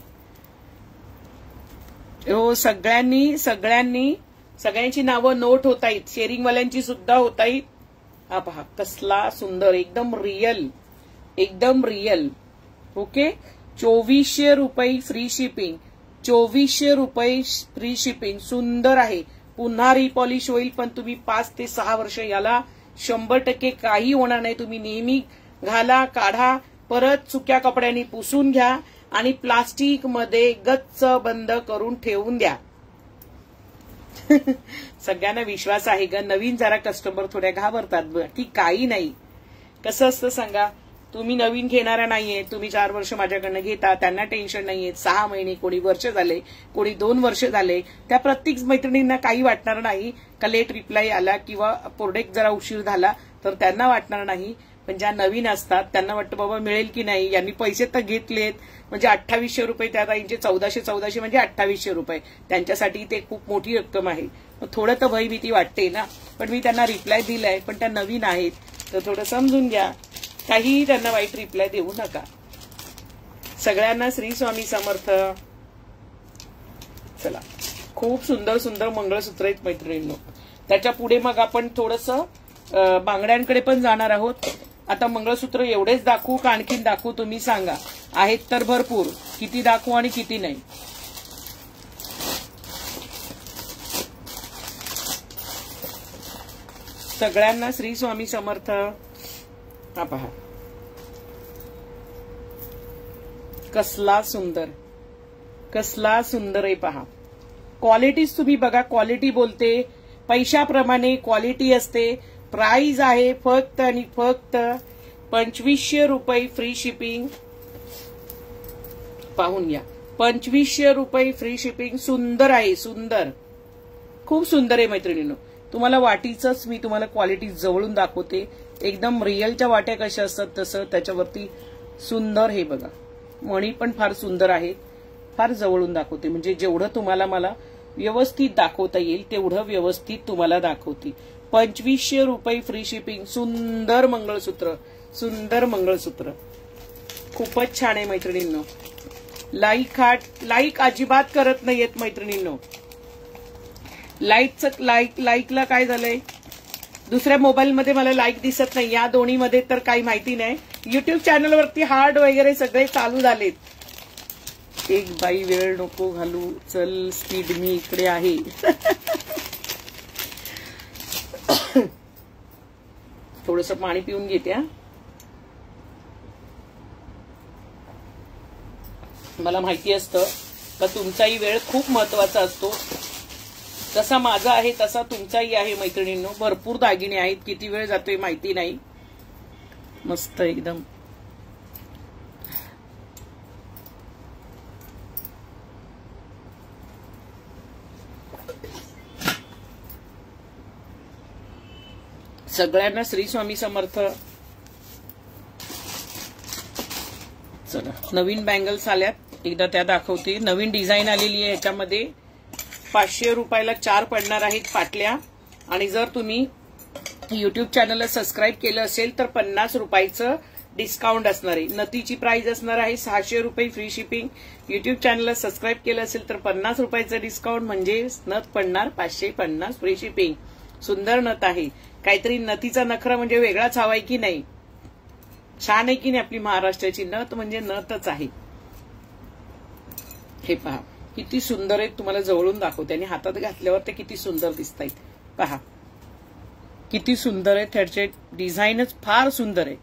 हो, सगळ्यांची नावं नोट होत आहेत, शेअरिंगवाल्यांची सुद्धा होत आहेत. हा पहा कसला सुंदर, एकदम रियल. ओके, 2400 रुपये फ्री शिपिंग, 2400 रुपये फ्री शिपिंग. सुंदर आहे. पुन्हा रिपॉलिश होईल, पण तुम्ही 5 ते 6 वर्ष याला 100% काही होणार नाही. तुम्ही नेहमी घाला, काढा, परत सुक्या कपड्यांनी पुसून घ्या आणि प्लास्टिक मध्ये गच्च बंद करून ठेवून द्या. सगळ्यांना विश्वास आहे ग. नवीन जरा कस्टमर थोड्या घाबरतात, की काही नाही. कसं असतं सांगा, तुम्ही नवीन घेणारा नाहीये, तुम्ही 4 वर्ष माझ्याकडनं घेता, त्यांना टेन्शन नाहीये. 6 महिने, कोणी वर्ष झाले, कोणी 2 वर्ष झाले, त्या प्रत्येक मैत्रिणींना काही वाटणार नाही का लेट रिप्लाय आला किंवा प्रोडक्ट जरा उशीर झाला, तर त्यांना वाटणार नाही. पण ज्या नवीन असतात त्यांना वाटतं बाबा मिळेल की नाही, यांनी पैसे तर घेतलेत, म्हणजे 2800 रुपये, त्या ताईंचे 1400 म्हणजे 2800 रुपये, त्यांच्यासाठी ते खूप मोठी रक्कम आहे. थोडं तर भयभीती वाटते ना. पण मी त्यांना रिप्लाय दिलाय, पण त्या नवीन आहेत, तर थोडं समजून घ्या. काही त्यांना वाईट रिप्लाय देऊ नका. सगळ्यांना श्री स्वामी समर्थ. चला, खूप सुंदर सुंदर मंगळसूत्र आहेत मैत्रिणींनो. त्याच्या पुढे मग आपण थोडंसं बांगड्यांकडे पण जाणार आहोत. आता मंगळसूत्र एवढेच दाखवू का आणखीन दाखवू, तुम्ही सांगा. आहेत तर भरपूर, किती दाखवू आणि किती नाही. सगळ्यांना श्री स्वामी समर्थ. हा पहा कसला सुंदर आहे पहा. क्वालिटीच तुम्ही बघा, क्वालिटी बोलते. पैशाप्रमाणे क्वालिटी असते. प्राइस आहे फक्त आणि फक्त 2500 रुपये फ्री शिपिंग. पाहून घ्या, 2500 रुपये फ्री शिपिंग. सुंदर आहे, सुंदर, खूप सुंदर आहे मैत्रिणींनो. तुम्हाला वाटीचंच मी तुम्हाला क्वालिटी जवळून दाखवते. एकदम रिअलच्या वाट्या कशा असतात तसं त्याच्यावरती सुंदर. हे बघा, मणी पण फार सुंदर आहेत. फार जवळून दाखवते, म्हणजे जेवढं तुम्हाला मला व्यवस्थित दाखवता येईल तेवढं व्यवस्थित तुम्हाला दाखवते. 2500 रुपये फ्री शिपिंग. सुंदर मंगळसूत्र, सुंदर मंगळसूत्र, खूपच छान आहे मैत्रिणींनो. लाईक अजिबात करत नाहीयेत मैत्रिणींनो. लाईकला काय झालंय, दुसऱ्या मोबाईलमध्ये मला लाईक दिसत नाही, या दोन्हीमध्ये तर काही माहिती नाही. युट्यूब चॅनलवरती हार्ट वगैरे सगळे चालू झालेत. एक बाई वेळ नको घालू, चल स्पीड मी इकडे आहे. थोडंसं पाणी पिऊन घेते. मला माहिती असतं का तुमचाही वेळ खूप महत्वाचा असतो. जसा माझा आहे तसा तुमचाही आहे मैत्रिणींनो. भरपूर दागिने आहेत, किती वेळ जातोय माहिती नाही. मस्त एकदम. सगळ्यांना श्री स्वामी समर्थ. चला, नवीन बँगल्स आल्यात, एकदा त्या दाखवते. नवीन डिझाईन आलेली आहे याच्यामध्ये. 500 रुपयाला 4 पडणार आहेत पाटल्या. आणि जर तुम्ही युट्यूब चॅनलला सबस्क्राईब केलं असेल तर 50 रुपयाचं डिस्काउंट असणार आहे. नथीची प्राइस असणार आहे 600 रुपये फ्री शिपिंग. युट्यूब चॅनलला सबस्क्राईब केलं असेल तर 50 रुपयाचं डिस्काउंट, म्हणजे नथ पडणार 550 फ्री शिपिंग. सुंदर नथ आहे. काहीतरी नथीचा नखरा म्हणजे वेगळाच हवाय की नाही. छान आहे की नाही. आपली महाराष्ट्राची नथ म्हणजे नथच आहे. हे पहा किती सुंदर आहेत, तुम्हाला जवळून दाखवते. आणि हातात घातल्यावर ते किती सुंदर दिसत आहेत. पहा किती सुंदर आहे. त्याचे डिझाईनच फार सुंदर आहे.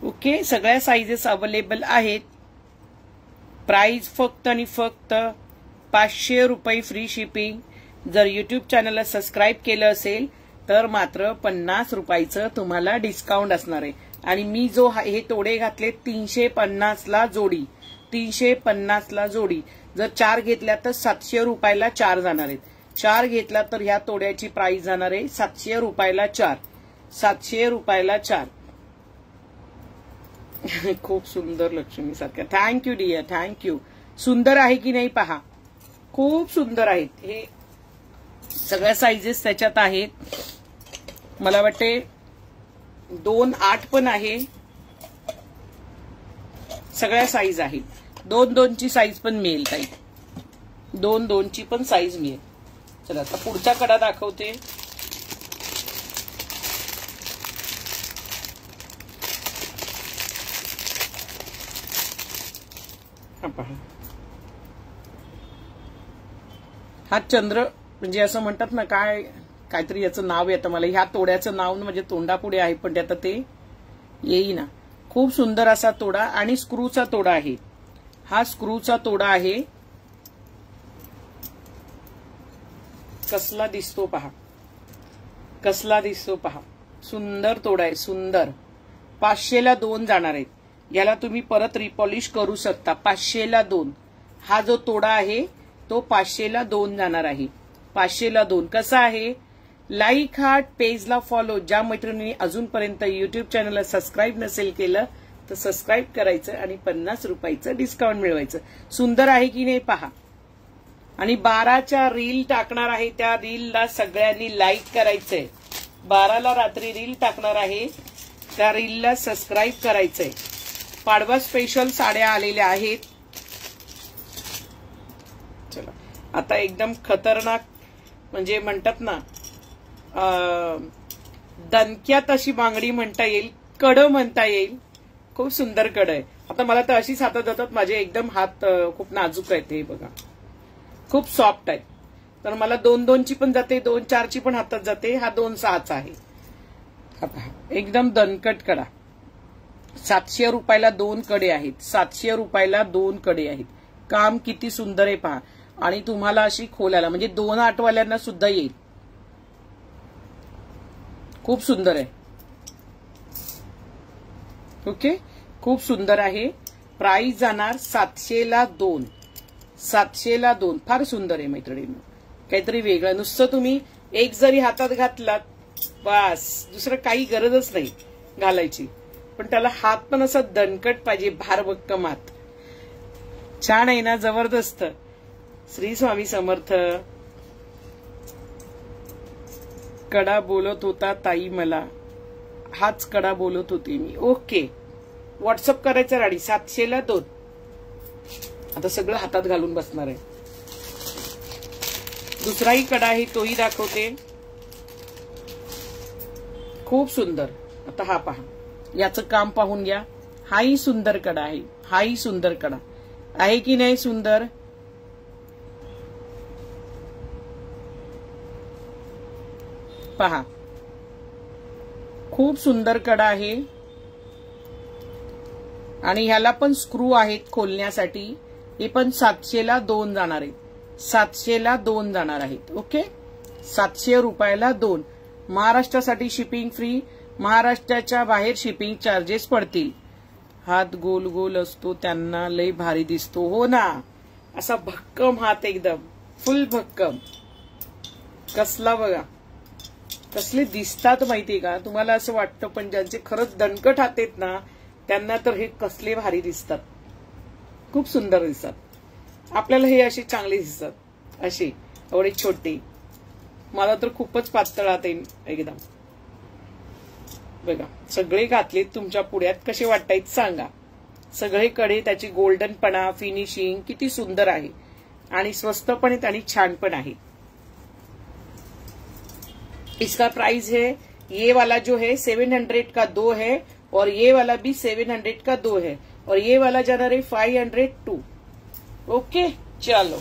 ओके, सगळ्या साईजेस अवेलेबल आहेत. प्राइस फक्त आणि फक्त 500 रुपये फ्री शिपिंग. जर युट्यूब चॅनलला सबस्क्राईब केलं असेल तर मात्र 50 रुपयाचं तुम्हाला डिस्काउंट असणार आहे. आणि मी जो हे तोडे घातले 350 ला जोडी, 350 ला जोडी. जर 4 घेतल्या तर 700 रुपयाला 4 जाणार आहेत. 4 घेतला तर ह्या तोड्याची प्राइस जाणार आहे 700 रुपयाला 4, 700 रुपयाला 4. खूप सुंदर लक्ष्मी सारखं. Thank you dear, thank you. सुंदर आहे की नाही पहा, खूप सुंदर आहेत. हे सगळ्या साईजेस त्याच्यात आहेत. मला वाटते 2-8 पण आहे, सगळ्या साईज आहेत. 2-2 ची साईज पण मिळेल ताई, 2-2 ची पण साईज मिळेल. चला आता पुढचा कडा दाखवते. हा चंद्र म्हणजे असं म्हणतात ना, काहीतरी याचं नाव येतं मला. ह्या तोड्याचं नाव म्हणजे तोंडापुढे आहे, पण आता ते येईना. खूप सुंदर असा तोडा आणि स्क्रूचा तोडा आहे. हा स्क्रूचा तोडा आहे. कसला दिसतो पहा, कसला दिसतो पहा. सुंदर तोडा आहे, सुंदर. 500 ला 2 जाणार आहेत. याला तुम्ही परत रिपॉलिश करू शकता. 500 ला 2 हा जो तोडा आहे तो 500 ला 2 जाणार आहे. 500 ला 2 कसा आहे. लाईक, हार्ट, पेजला फॉलो. ज्या मैत्रिणींनी अजूनपर्यंत युट्यूब चॅनलला सबस्क्राईब नसेल केलं तर सबस्क्राईब करायचं आणि 50 रुपयाचं डिस्काउंट मिळवायचं. सुंदर आहे की नाही पहा. आणि 12च्या रील टाकणार आहे, त्या रीलला सगळ्यांनी लाईक करायचंय. 12ला रात्री रील टाकणार आहे, त्या रीलला सबस्क्राईब करायचंय. पाडवा स्पेशल साड्या आलेल्या आहेत. चला आता एकदम खतरनाक म्हणजे म्हणतात ना, दणक्यात अशी बांगडी म्हणता येईल, कड म्हणता येईल. खूप सुंदर कड आहे. आता मला तर अशीच हातात जातात माझे. एकदम हात खूप नाजूक आहेत. हे बघा खूप सॉफ्ट आहे. तर मला 2-2 ची पण जाते, 2-4 ची पण हातात जाते. हा 2-6चा आहे. एकदम दणकट कडा. 700 रुपयाला 2 कडे आहेत. 700 रुपयाला 2 कडे आहेत. काम किती सुंदर आहे पहा. आणि तुम्हाला अशी खोलायला म्हणजे 2 आठवाल्यांना सुद्धा येईल. खूप सुंदर आहे. ओके, खूप सुंदर आहे. प्राइस जाणार 700 ला 2, 700 ला 2. फार सुंदर आहे मैत्रिणींनो. काहीतरी वेगळं. नुसतं तुम्ही एक जरी हातात घातलात बस, दुसरं काही गरजच नाही घालायची. पण त्याला हात पण असा दणकट पाहिजे, भारभक्कम हात. छान आहे ना, जबरदस्त. श्री स्वामी समर्थ. कडा बोलत होता ताई मला, हाच कडा बोलत होती मी. ओके, व्हॉट्सअप करायचं राडी. 700 ला 2. आता सगळं हातात घालून बसणार आहे. दुसराही कडा आहे, तोही दाखवते. खूप सुंदर. आता हा पहा, याचं काम पाहून घ्या. हाही सुंदर कडा आहे, हाही सुंदर कडा आहे की नाही सुंदर. पहा खूप सुंदर कडा आहे. आणि ह्याला पण स्क्रू आहेत खोलण्यासाठी. हे पण 700 ला 2 जाणार आहेत. 700 ला 2 जाणार आहेत. ओके, 700 रुपयाला 2. महाराष्ट्रासाठी शिपिंग फ्री. महाराष्ट्राच्या बाहेर शिपिंग चार्जेस पडतील. हात गोल गोल असतो त्यांना लय भारी दिसतो. हो ना, असा भक्कम हात, एकदम फुल भक्कम. कसला बघा, कसले दिसतात माहितीये का तुम्हाला. असं वाटतं, पण ज्यांचे खरंच दणकट हात आहेत ना त्यांना तर हे कसले भारी दिसतात. खूप सुंदर दिसतात. आपल्याला हे असे चांगले दिसतात, असे एवढे छोटे. मला तर खूपच पातळ हात आहे एकदम. बघा सगळे घातलेत तुमच्या पुढ्यात. कसे वाटतायत सांगा. सगळीकडे त्याची गोल्डनपणा, फिनिशिंग किती सुंदर आहे. आणि स्वस्त पण आहेत आणि छान पण आहे. इसका प्राइस है, ये वाला जो है 700 का 2 है और ये वाला भी 700 का 2 है और ये वाला जाना रे 502. ओके, चलो.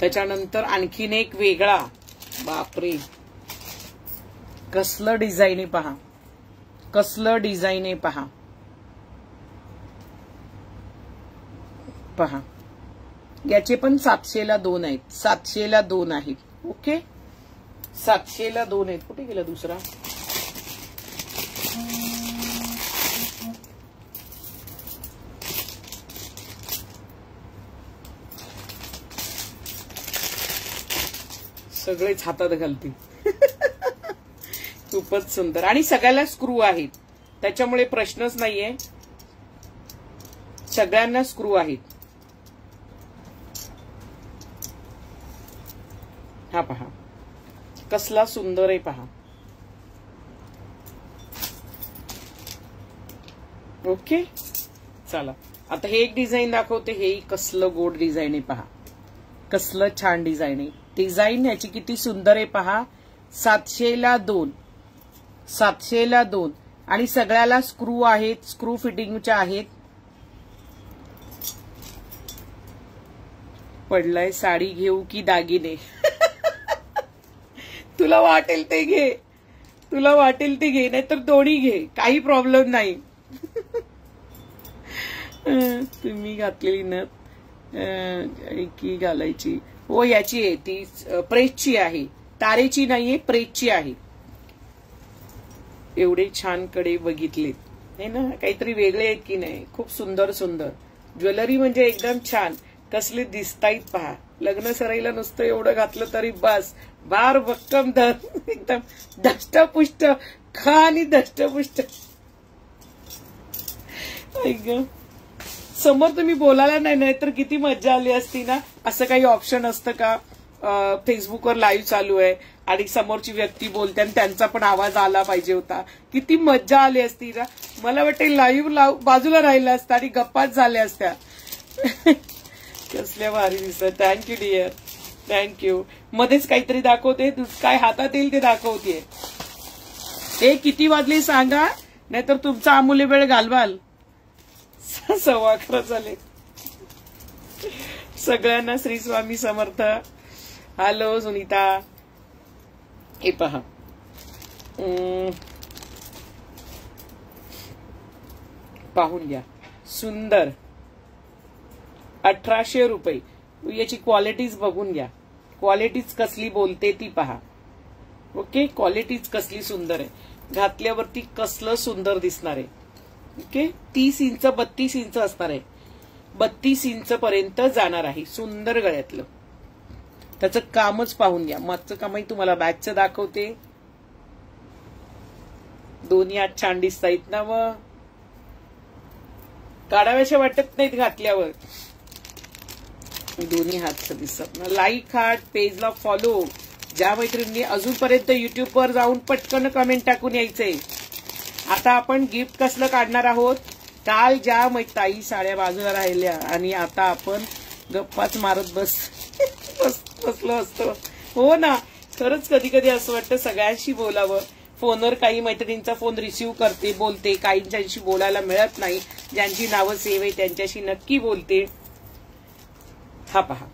त्याच्यानंतर आणखीन एक वेगळा. बापरे, कसलं डिझाईन आहे पहा, कसलं डिझाईन आहे पहा. पहा याचे पण 700 ला 2 आहेत. 700 ला 2 आहेत. ओके, 700 ला 2 आहेत. कुठे गेला दुसरा. सगळेच हातात घालतील. खूपच सुंदर. आणि सगळ्याला स्क्रू आहेत, त्याच्यामुळे प्रश्नच नाहीये, सगळ्यांना स्क्रू आहेत. हा पहा कसला सुंदर आहे पहा. ओके चला आता हे एक डिझाईन दाखवते. हे कसलं गोड डिझाईन आहे पहा, कसलं छान डिझाईन आहे. डिझाईन ह्याची किती सुंदर आहे पहा. 700ला 2, 700ला 2 आणि सगळ्याला स्क्रू आहेत, स्क्रू फिटिंगच्या आहेत. पडलाय साडी घेऊ की दागिने? तुला वाटेल ते घे, तुला वाटेल ते घे, नाहीतर दोन्ही घे, काही प्रॉब्लेम नाही. तुम्ही घातलेली नथ की घालायची? हो याची आहे ती, प्रेसची आहे, तारेची नाहीये, प्रेसची आहे. एवढे छान कडे बघितलेत नाही ना, काहीतरी वेगळे आहेत की नाही. खूप सुंदर सुंदर ज्वेलरी म्हणजे एकदम छान. कसले दिसतायत पहा. लग्न सराईला नुसतं एवढं घातलं तरी बस, बार भक्कम धर, एकदम दष्टपुष्ट खा आणि दष्टपुष्ट. समोर तुम्ही बोलायला नाही तर किती मजा आली असती ना. असं काही ऑप्शन असतं का? फेसबुकवर लाईव्ह चालू आहे आणि समोरची व्यक्ती बोलते आणि त्यांचा पण आवाज आला पाहिजे होता. किती मजा आली असती ना. मला वाटते लाईव्ह बाजूला राहिला असता आणि गप्पाच झाल्या असत्या. कसल्या भारी दिसत. Thank you dear, thank you. मध्येच काहीतरी दाखवते, काय हातात येईल ते दाखवते. हे किती वाजले सांगा, नाहीतर तुमचा अमूल्य वेळ घालवाल. 11:15 झाले. सगळ्यांना श्री स्वामी समर्थ. हॅलो सुनीता. हे पहा पाहून घ्या, सुंदर. 1800 रुपये. याची क्वालिटीज बघून घ्या, क्वालिटीज कसली बोलते ती पहा. ओके क्वालिटीज कसली सुंदर आहे. घातल्यावरती कसलं सुंदर दिसणार आहे. ओके 30 इंच 32 इंच असणार आहे. 32 इंच पर्यंत जाणार आहे. सुंदर गळ्यातलं. त्याचं कामच पाहून घ्या. मागचं कामही तुम्हाला बॅकचं दाखवते. दोन्ही हात छान दिसतायत ना. व काढाव्याशा वाटत नाहीत घातल्यावर. दोन्ही हात दिसतात ना. लाईक हार्ट, पेजला फॉलो. ज्या मैत्रिणी अजूनपर्यंत युट्यूबवर जाऊन पटकन कमेंट टाकून यायचंय. आता आपण गिफ्ट कसलं काढणार आहोत. काल ज्या ताई साड्या बाजूला राहिल्या आणि आता आपण गप्पाच मारत बसलो असतो. हो ना, खरंच कधी कधी असं वाटतं सगळ्यांशी बोलावं. फोनवर काही मैत्रिणींचा फोन रिसीव्ह करते, बोलते. काहींच्याशी बोलायला मिळत नाही. ज्यांची नावं सेव्ह आहे त्यांच्याशी नक्की बोलते. हा पहा,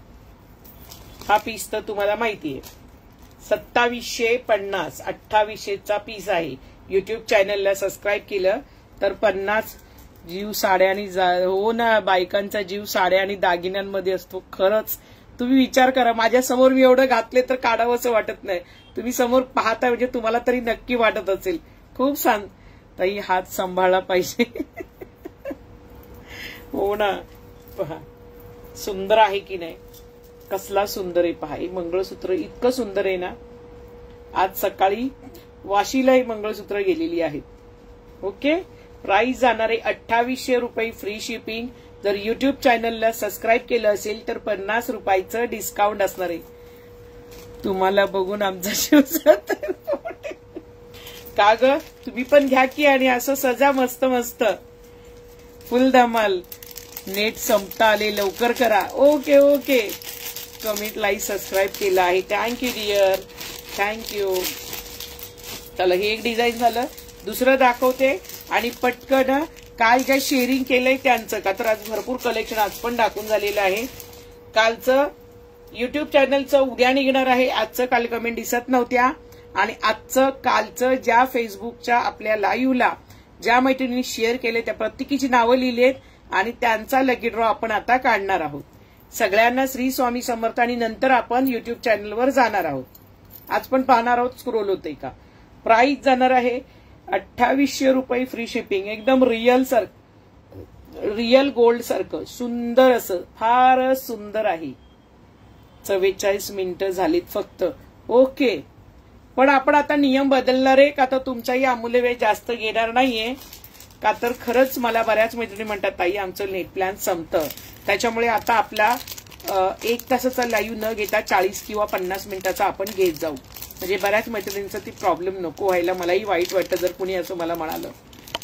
हा पीस तर तुम्हाला माहितीये 2750, 2800चा पीस आहे. युट्यूब चॅनलला सबस्क्राईब केलं तर 50 जीव साड्या आणि हो ना, बायकांचा जीव साड्या आणि दागिन्यांमध्ये असतो. खरंच तुम्ही विचार करा. माझ्या समोर मी एवढं घातले तर काढावं असं वाटत नाही. तुम्ही समोर पाहता म्हणजे तुम्हाला तरी नक्की वाटत असेल. खूप छान. ताई हात सांभाळला पाहिजे. हो ना, पहा सुंदर आहे की नाही. कसला सुंदर आहे पहा. हे मंगळसूत्र इतकं सुंदर आहे ना. आज सकाळी वाशीला ही मंगळसूत्र गेलेली आहेत. ओके प्राइस जाणार आहे 2800 रुपये फ्री शिपिंग. जर युट्यूब चॅनलला सबस्क्राईब केलं असेल तर 50 रुपयाचं डिस्काउंट असणार आहे. तुम्हाला बघून आमचा शिव का ग, तुम्ही पण घ्या की आणि असं सजा मस्त मस्त फुल धमाल. नेट संपता आले, लवकर करा. Okay okay comment, like, subscribe केलं आहे. Thank you dear, thank you. चला हे एक डिझाईन झालं. दुसरं दाखवते आणि पटकन काल ज्या शेअरिंग केलंय त्यांचं का तर आज भरपूर कलेक्शन आज पण दाखवून झालेलं आहे. कालचं युट्यूब चॅनलचं उद्या निघणार आहे. आजचं काल कमेंट दिसत नव्हत्या आणि आजचं कालचं ज्या फेसबुकच्या आपल्या लाईव्हला ज्या मैत्रिणींनी शेअर केले त्या प्रत्येकीची नावं लिहिलेत आणि त्यांचा लकी ड्रॉ आपण आता काढणार आहोत. सगळ्यांना श्री स्वामी समर्थ. आणि नंतर आपण युट्यूब चॅनलवर जाणार आहोत. आज पण पाहणार आहोत स्क्रोल होते का. प्राइस जाणार आहे 2800 रुपये फ्री शिपिंग. एकदम रिअल गोल्ड सारखं सुंदर असं फार सुंदर आहे. 44 मिनिटं झालीत फक्त. ओके, पण आपण आता नियम बदलणार आहे का? तर तुमचाही अमूल्य वेळ जास्त घेणार नाहीये का? तर खरंच मला बऱ्याच मैत्रिणी म्हणतात ताई आमचं नेट प्लॅन संपतं, त्याच्यामुळे आता आपला 1 तासाचा लाईव्ह न घेता 40 किंवा 50 मिनिटाचा आपण घेत जाऊ. म्हणजे बऱ्याच मैत्रिणींचा ती प्रॉब्लेम नको व्हायला. मलाही वाईट वाटतं जर कुणी असं मला म्हणालं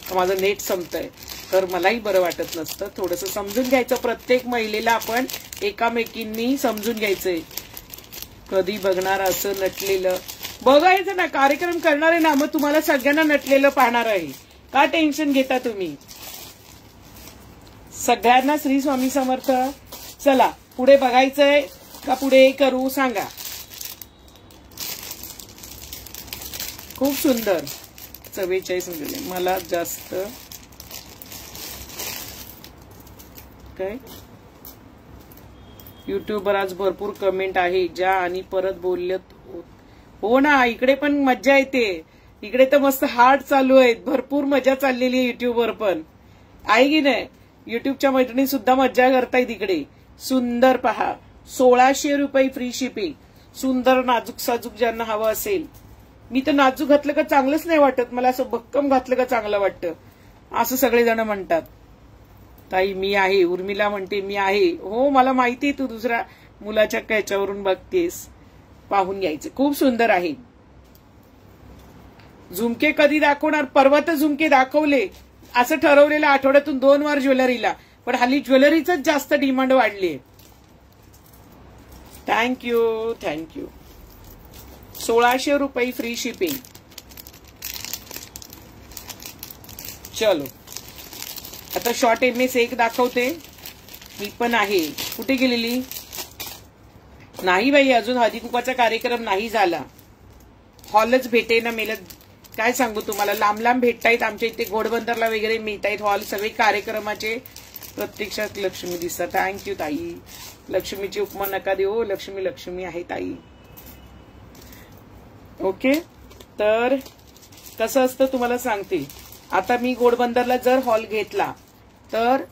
तर माझं नेट संपतंय, तर मलाही बरं वाटत नसतं. थोडंसं समजून घ्यायचं, प्रत्येक महिलेला आपण एकामेकींनी समजून घ्यायचंय. कधी बघणार असं नटलेलं? बघायचं ना, कार्यक्रम करणार आहे ना, मग तुम्हाला सगळ्यांना नटलेलं पाहणार आहे. का टेन्शन घेता तुम्ही? सगळ्यांना श्री स्वामी समर्थ. चला पुढे बघायचंय का पुढे करू सांगा. खूप सुंदर 44 मिळाले मला जास्त. काय युट्यूबवर आज भरपूर कमेंट आहे ज्या आणि परत बोललेत. हो ना, इकडे पण मज्जा येते. इकडे तर मस्त हार्ट चालू आहेत, भरपूर मजा चाललेली आहे युट्यूबवर पण, आहे की नाही? युट्यूबच्या मैत्रिणी सुद्धा मज्जा करतायत इकडे. सुंदर पहा, 1600 रुपये फ्री शिपिंग. सुंदर नाजूक साजूक ज्यांना हवं असेल. मी तर नाजूक घातलं का चांगलंच नाही वाटत, मला असं भक्कम घातलं का चांगलं वाटतं, असं सगळेजण म्हणतात. ताई मी आहे, उर्मिला म्हणते मी आहे. हो मला माहिती तू दुसऱ्या मुलाच्या याच्यावरून बघतेस, पाहून घ्यायचे. खूप सुंदर आहे. झुमके कधी दाखवणार? परवा तर झुमके दाखवले, असं ठरवलेलं आठवड्यातून 2 वार ज्वेलरीला, पण हल्ली ज्वेलरीच जास्त डिमांड वाढली आहे. Thank you thank you. 1600 रुपये फ्री शिपिंग. चलो आता शॉर्ट MS 1 दाखवते. मी पण आहे. कुठे गेलेली? नाही बाई, अजून हळदी कुंकवाचा कार्यक्रम नाही झाला. हॉलच भेटे ना मेल. काय सांगू तुम्हाला, लांब लांब भेटतायत. आमच्या इथे घोडबंदरला वगैरे मिळतायत हॉल सगळे कार्यक्रमाचे. प्रत्यक्षात लक्ष्मी दिसतात. थँक्यू ताई. लक्ष्मीची उपमा नका देऊ. लक्ष्मी लक्ष्मी आहे ताई. ओके, तर कसं असतं तुम्हाला सांगते. आता मी घोडबंदरला जर हॉल घेतला तर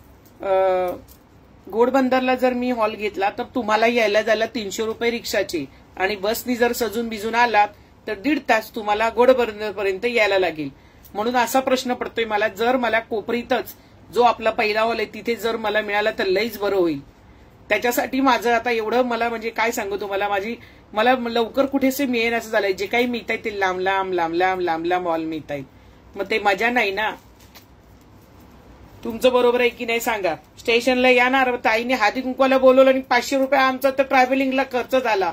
घोडबंदरला जर मी हॉल घेतला तर तुम्हाला यायला जायला 300 रुपये रिक्षाचे, आणि बसनी जर सजून भिजून आलात तर 1.5 तास तुम्हाला घोडबंदरपर्यंत यायला लागेल. म्हणून असा प्रश्न पडतोय मला, जर मला कोपरीतच जो आपला पहिला हॉल आहे तिथे जर मला मिळाला तर लईच बरं होईल. त्याच्यासाठी माझं आता एवढं मला म्हणजे काय सांगू तुम्हाला, मला लवकर कुठेसे मिळेल असं झालंय. जे काही मिळत आहे ते लांब लांब लांब लांब लांब लांब हॉल मिळत आहेत. मग ते मजा नाही ना. तुमचं बरोबर आहे की नाही सांगा. स्टेशनला येणार, ताईने हळदी कुंकवाला बोलवलं आणि 500 रुपये आमचा तर ट्रॅव्हलिंगला खर्च झाला.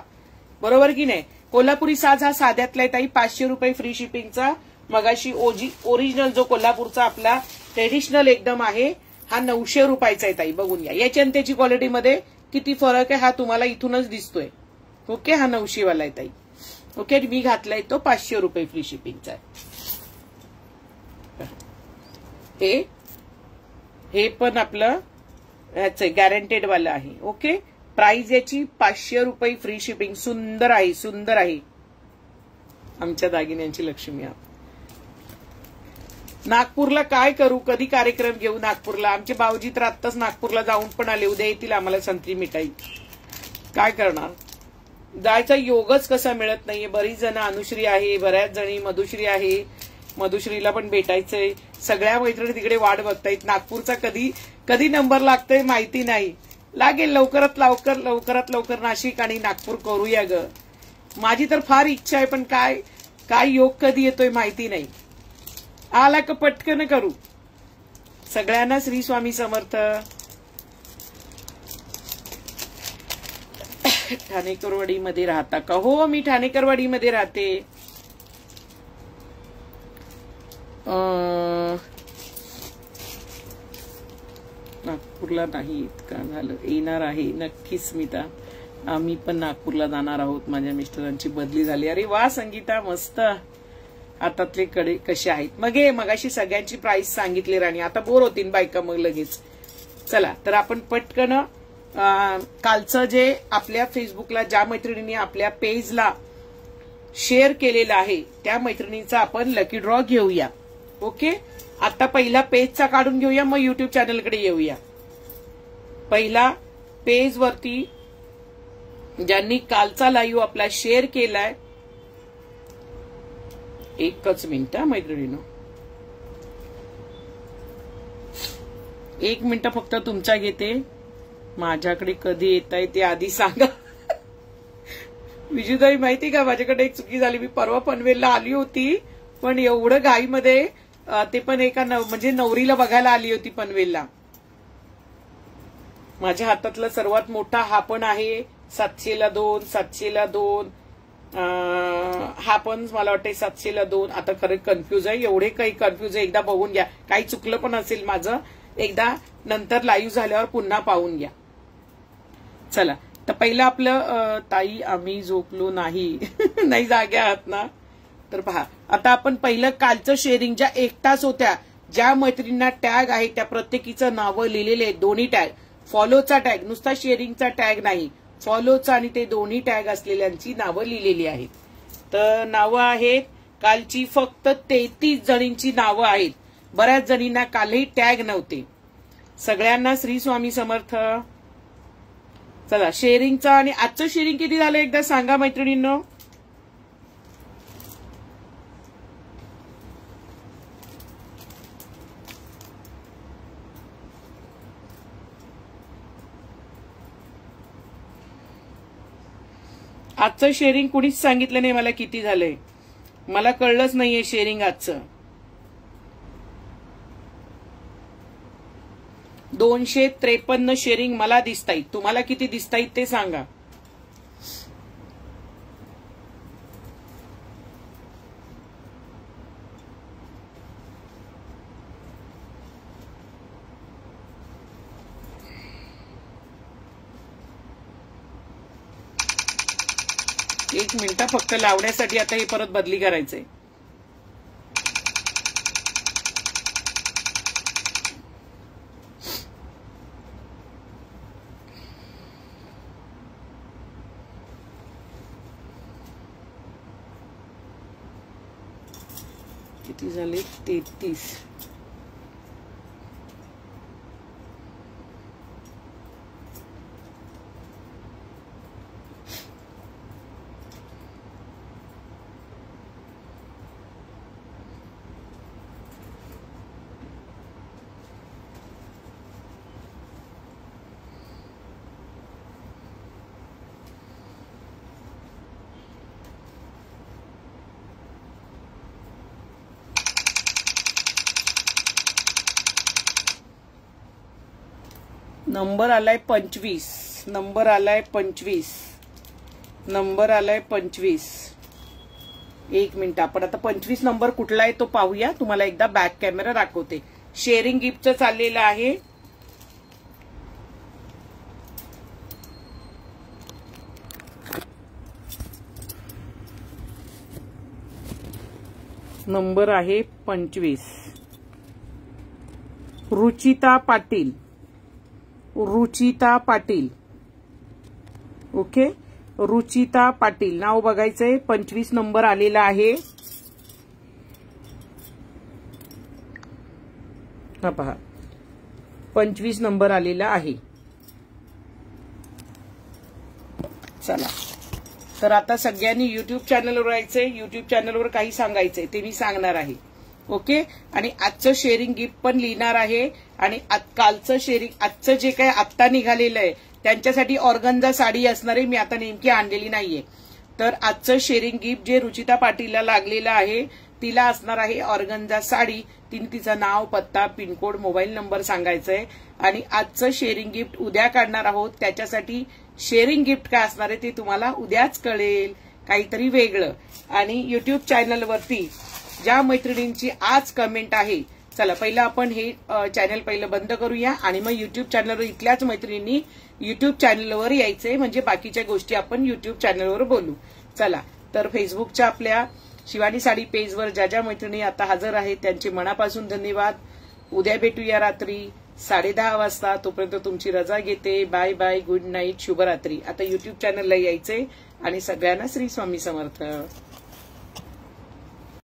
बरोबर की नाही? कोल्हापुरी साज हा साध्यातला आहे ताई. 500 रुपये फ्री शिपिंगचा. मगाशी ओरिजिनल जो कोल्हापूरचा आपला ट्रेडिशनल एकदम आहे हा 900 रुपयाचा आहे ताई. बघून घ्या याची आणि त्याची क्वालिटीमध्ये किती फरक आहे हा तुम्हाला इथूनच दिसतोय. ओके, हा 900 वाला आहे ताई. ओके, मी घातलाय तो 500 रुपये फ्री शिपिंगचा आहे. हे पण आपलं ह्याच गॅरंटेड वाला आहे. ओके, प्राइस याची 500 रुपये फ्री शिपिंग. सुंदर आहे, सुंदर आहे. आमच्या दागिन्यांची लक्ष्मी. नागपूरला काय करू, कधी कार्यक्रम घेऊ नागपूरला? आमचे भाऊजी तर आत्ताच नागपूरला जाऊन पण आले. उद्या येतील आम्हाला संत्री मिठाई. काय करणार, जायचा योगच कसा मिळत नाहीये. बरीच जण, अनुश्री आहे, बऱ्याच जणी, मधुश्री आहे. मधुश्रीला पण भेटायचंय. सगळ्या मैत्रिणी तिकडे वाट बघतायत. नागपूरचा कधी नंबर लागतोय माहिती नाही. लागेल लवकरात लवकर नाशिक आणि नागपूर करूया ग. माझी तर फार इच्छा आहे, पण काय योग कधी येतोय माहिती नाही. आला का पटकन करू. सगळ्यांना श्री स्वामी समर्थ. ठाणेकरवाडीमध्ये राहता का? हो, मी ठाणेकरवाडीमध्ये राहते. नागपूरला नाही इतका झालं. येणार आहे नक्की स्मिता. आम्ही पण नागपूरला जाणार आहोत. माझ्या मिस्टरांची बदली झाली. अरे वा संगीता, मस्त. हातातले कडे कसे आहेत? मगाशी सगळ्यांची प्राइस सांगितली राणी. आता बोर होतील बायका मग लगेच. चला तर आपण पटकन कालचं जे आपल्या फेसबुकला ज्या मैत्रिणींनी आपल्या पेजला शेअर केलेलं आहे त्या मैत्रिणींचा आपण लकी ड्रॉ घेऊया. ओके, आता पहिला पेजचा काढून घेऊया, मग युट्यूब चॅनलकडे येऊया. पहिला पेज वरती ज्यांनी कालचा लाईव्ह आपला शेअर केलाय एकच मिनिट मैत्रिणीनो, 1 मिनिट फक्त तुमचा घेते. माझ्याकडे कधी येत आहे ते आधी सांगा. विजूताई माहिती का, माझ्याकडे एक चुकी झाली. मी परवा पनवेलला आली होती, पण एवढं घाईमध्ये ते पण एका म्हणजे नवरीला बघायला आली होती पनवेलला. माझ्या हातातला सर्वात मोठा हा पण आहे 700ला 2, 700ला 2. हा पण मला वाटतं 700ला 2. आता खरं कन्फ्यूज आहे, एवढे काही कन्फ्यूज आहे. एकदा बघून घ्या, काही चुकलं पण असेल माझं, एकदा नंतर लाईव्ह झाल्यावर पुन्हा पाहून घ्या. चला, तर पहिलं आपलं ताई आम्ही झोपलो नाही. नाही जागे आहात ना, तर पहा. आता आपण पहिलं कालचं शेअरिंग, ज्या 1 तास होत्या, ज्या मैत्रिणींना टॅग आहे त्या प्रत्येकीचं नावं लिहिलेले आहेत. दोन्ही टॅग, फॉलोचा टॅग, नुसता शेअरिंगचा टॅग नाही, फॉलोचा आणि ते दोन्ही टॅग असलेल्यांची नावं लिहिलेली आहेत. तर नावं आहेत कालची फक्त 33 जणींची नावं आहेत. बऱ्याच जणींना कालही टॅग नव्हते. सगळ्यांना श्री स्वामी समर्थ. चला, शेअरिंगचा आणि आजचं शेअरिंग किती झालं एकदा सांगा मैत्रिणींनो. आजचं शेअरिंग कुणीच सांगितलं नाही मला किती झालंय. मला कळलंच नाहीये शेअरिंग आजचं. 253 शेअरिंग मला दिसतायत. तुम्हाला किती दिसतायत ते सांगा. एक मिनिट फक्त लावण्यासाठी आता हे परत बदली करायचंय. किती झाले 33. नंबर आलाय 25. नंबर आलाय 25. नंबर आलाय 25. एक मिनिट, आपण आता 25 नंबर कुठला आहे तो पाहूया. तुम्हाला एकदा बॅक कॅमेरा दाखवते. शेअरिंग गिफ्टचं चाललेलं आहे. नंबर आहे 25. रुचिता पाटील. रुचिता पाटील. ओके, रुचिता पाटील नाव बघायचंय. 25 नंबर आलेला आहे. हा पहा, 25 नंबर आलेला आहे. चला, तर आता सगळ्यांनी युट्यूब चॅनलवर यायचंय. युट्यूब चॅनलवर काही सांगायचंय ते मी सांगणार आहे. ओके, आणि आजचं शेअरिंग गिफ्ट पण लिहिणार आहे. आणि कालचं शेअरिंग, आजचं जे काही आत्ता निघालेलं आहे त्यांच्यासाठी ऑर्गन्झा साडी असणार आहे. मी आता नेमकी आणलेली नाहीये. तर आजचं शेअरिंग गिफ्ट जे रुचिता पाटीलला लागलेलं आहे तिला असणार आहे ऑर्गन्झा साडी. तिने तिचं नाव, पत्ता, पिनकोड, मोबाईल नंबर सांगायचंय. आणि आजचं शेअरिंग गिफ्ट उद्या काढणार आहोत. त्याच्यासाठी शेअरिंग गिफ्ट काय असणार आहे ते तुम्हाला उद्याच कळेल, काहीतरी वेगळं. आणि युट्यूब चॅनलवरती ज्या मैत्रिणींची आज कमेंट आहे, चला पहिलं आपण हे चॅनल पहिलं बंद करूया आणि मग युट्यूब चॅनलवर इथल्याच मैत्रिणींनी युट्यूब चॅनलवर यायचंय, म्हणजे बाकीच्या गोष्टी आपण युट्यूब चॅनलवर बोलू. चला, तर फेसबुकच्या आपल्या शिवानी साडी पेजवर ज्या ज्या मैत्रिणी आता हजर आहेत त्यांचे मनापासून धन्यवाद. उद्या भेटूया रात्री 10:30 वाजता. तोपर्यंत तुमची रजा घेते. बाय बाय, गुड नाईट, शुभरात्री. आता युट्यूब चॅनलला यायचंय आणि सगळ्यांना श्री स्वामी समर्थ.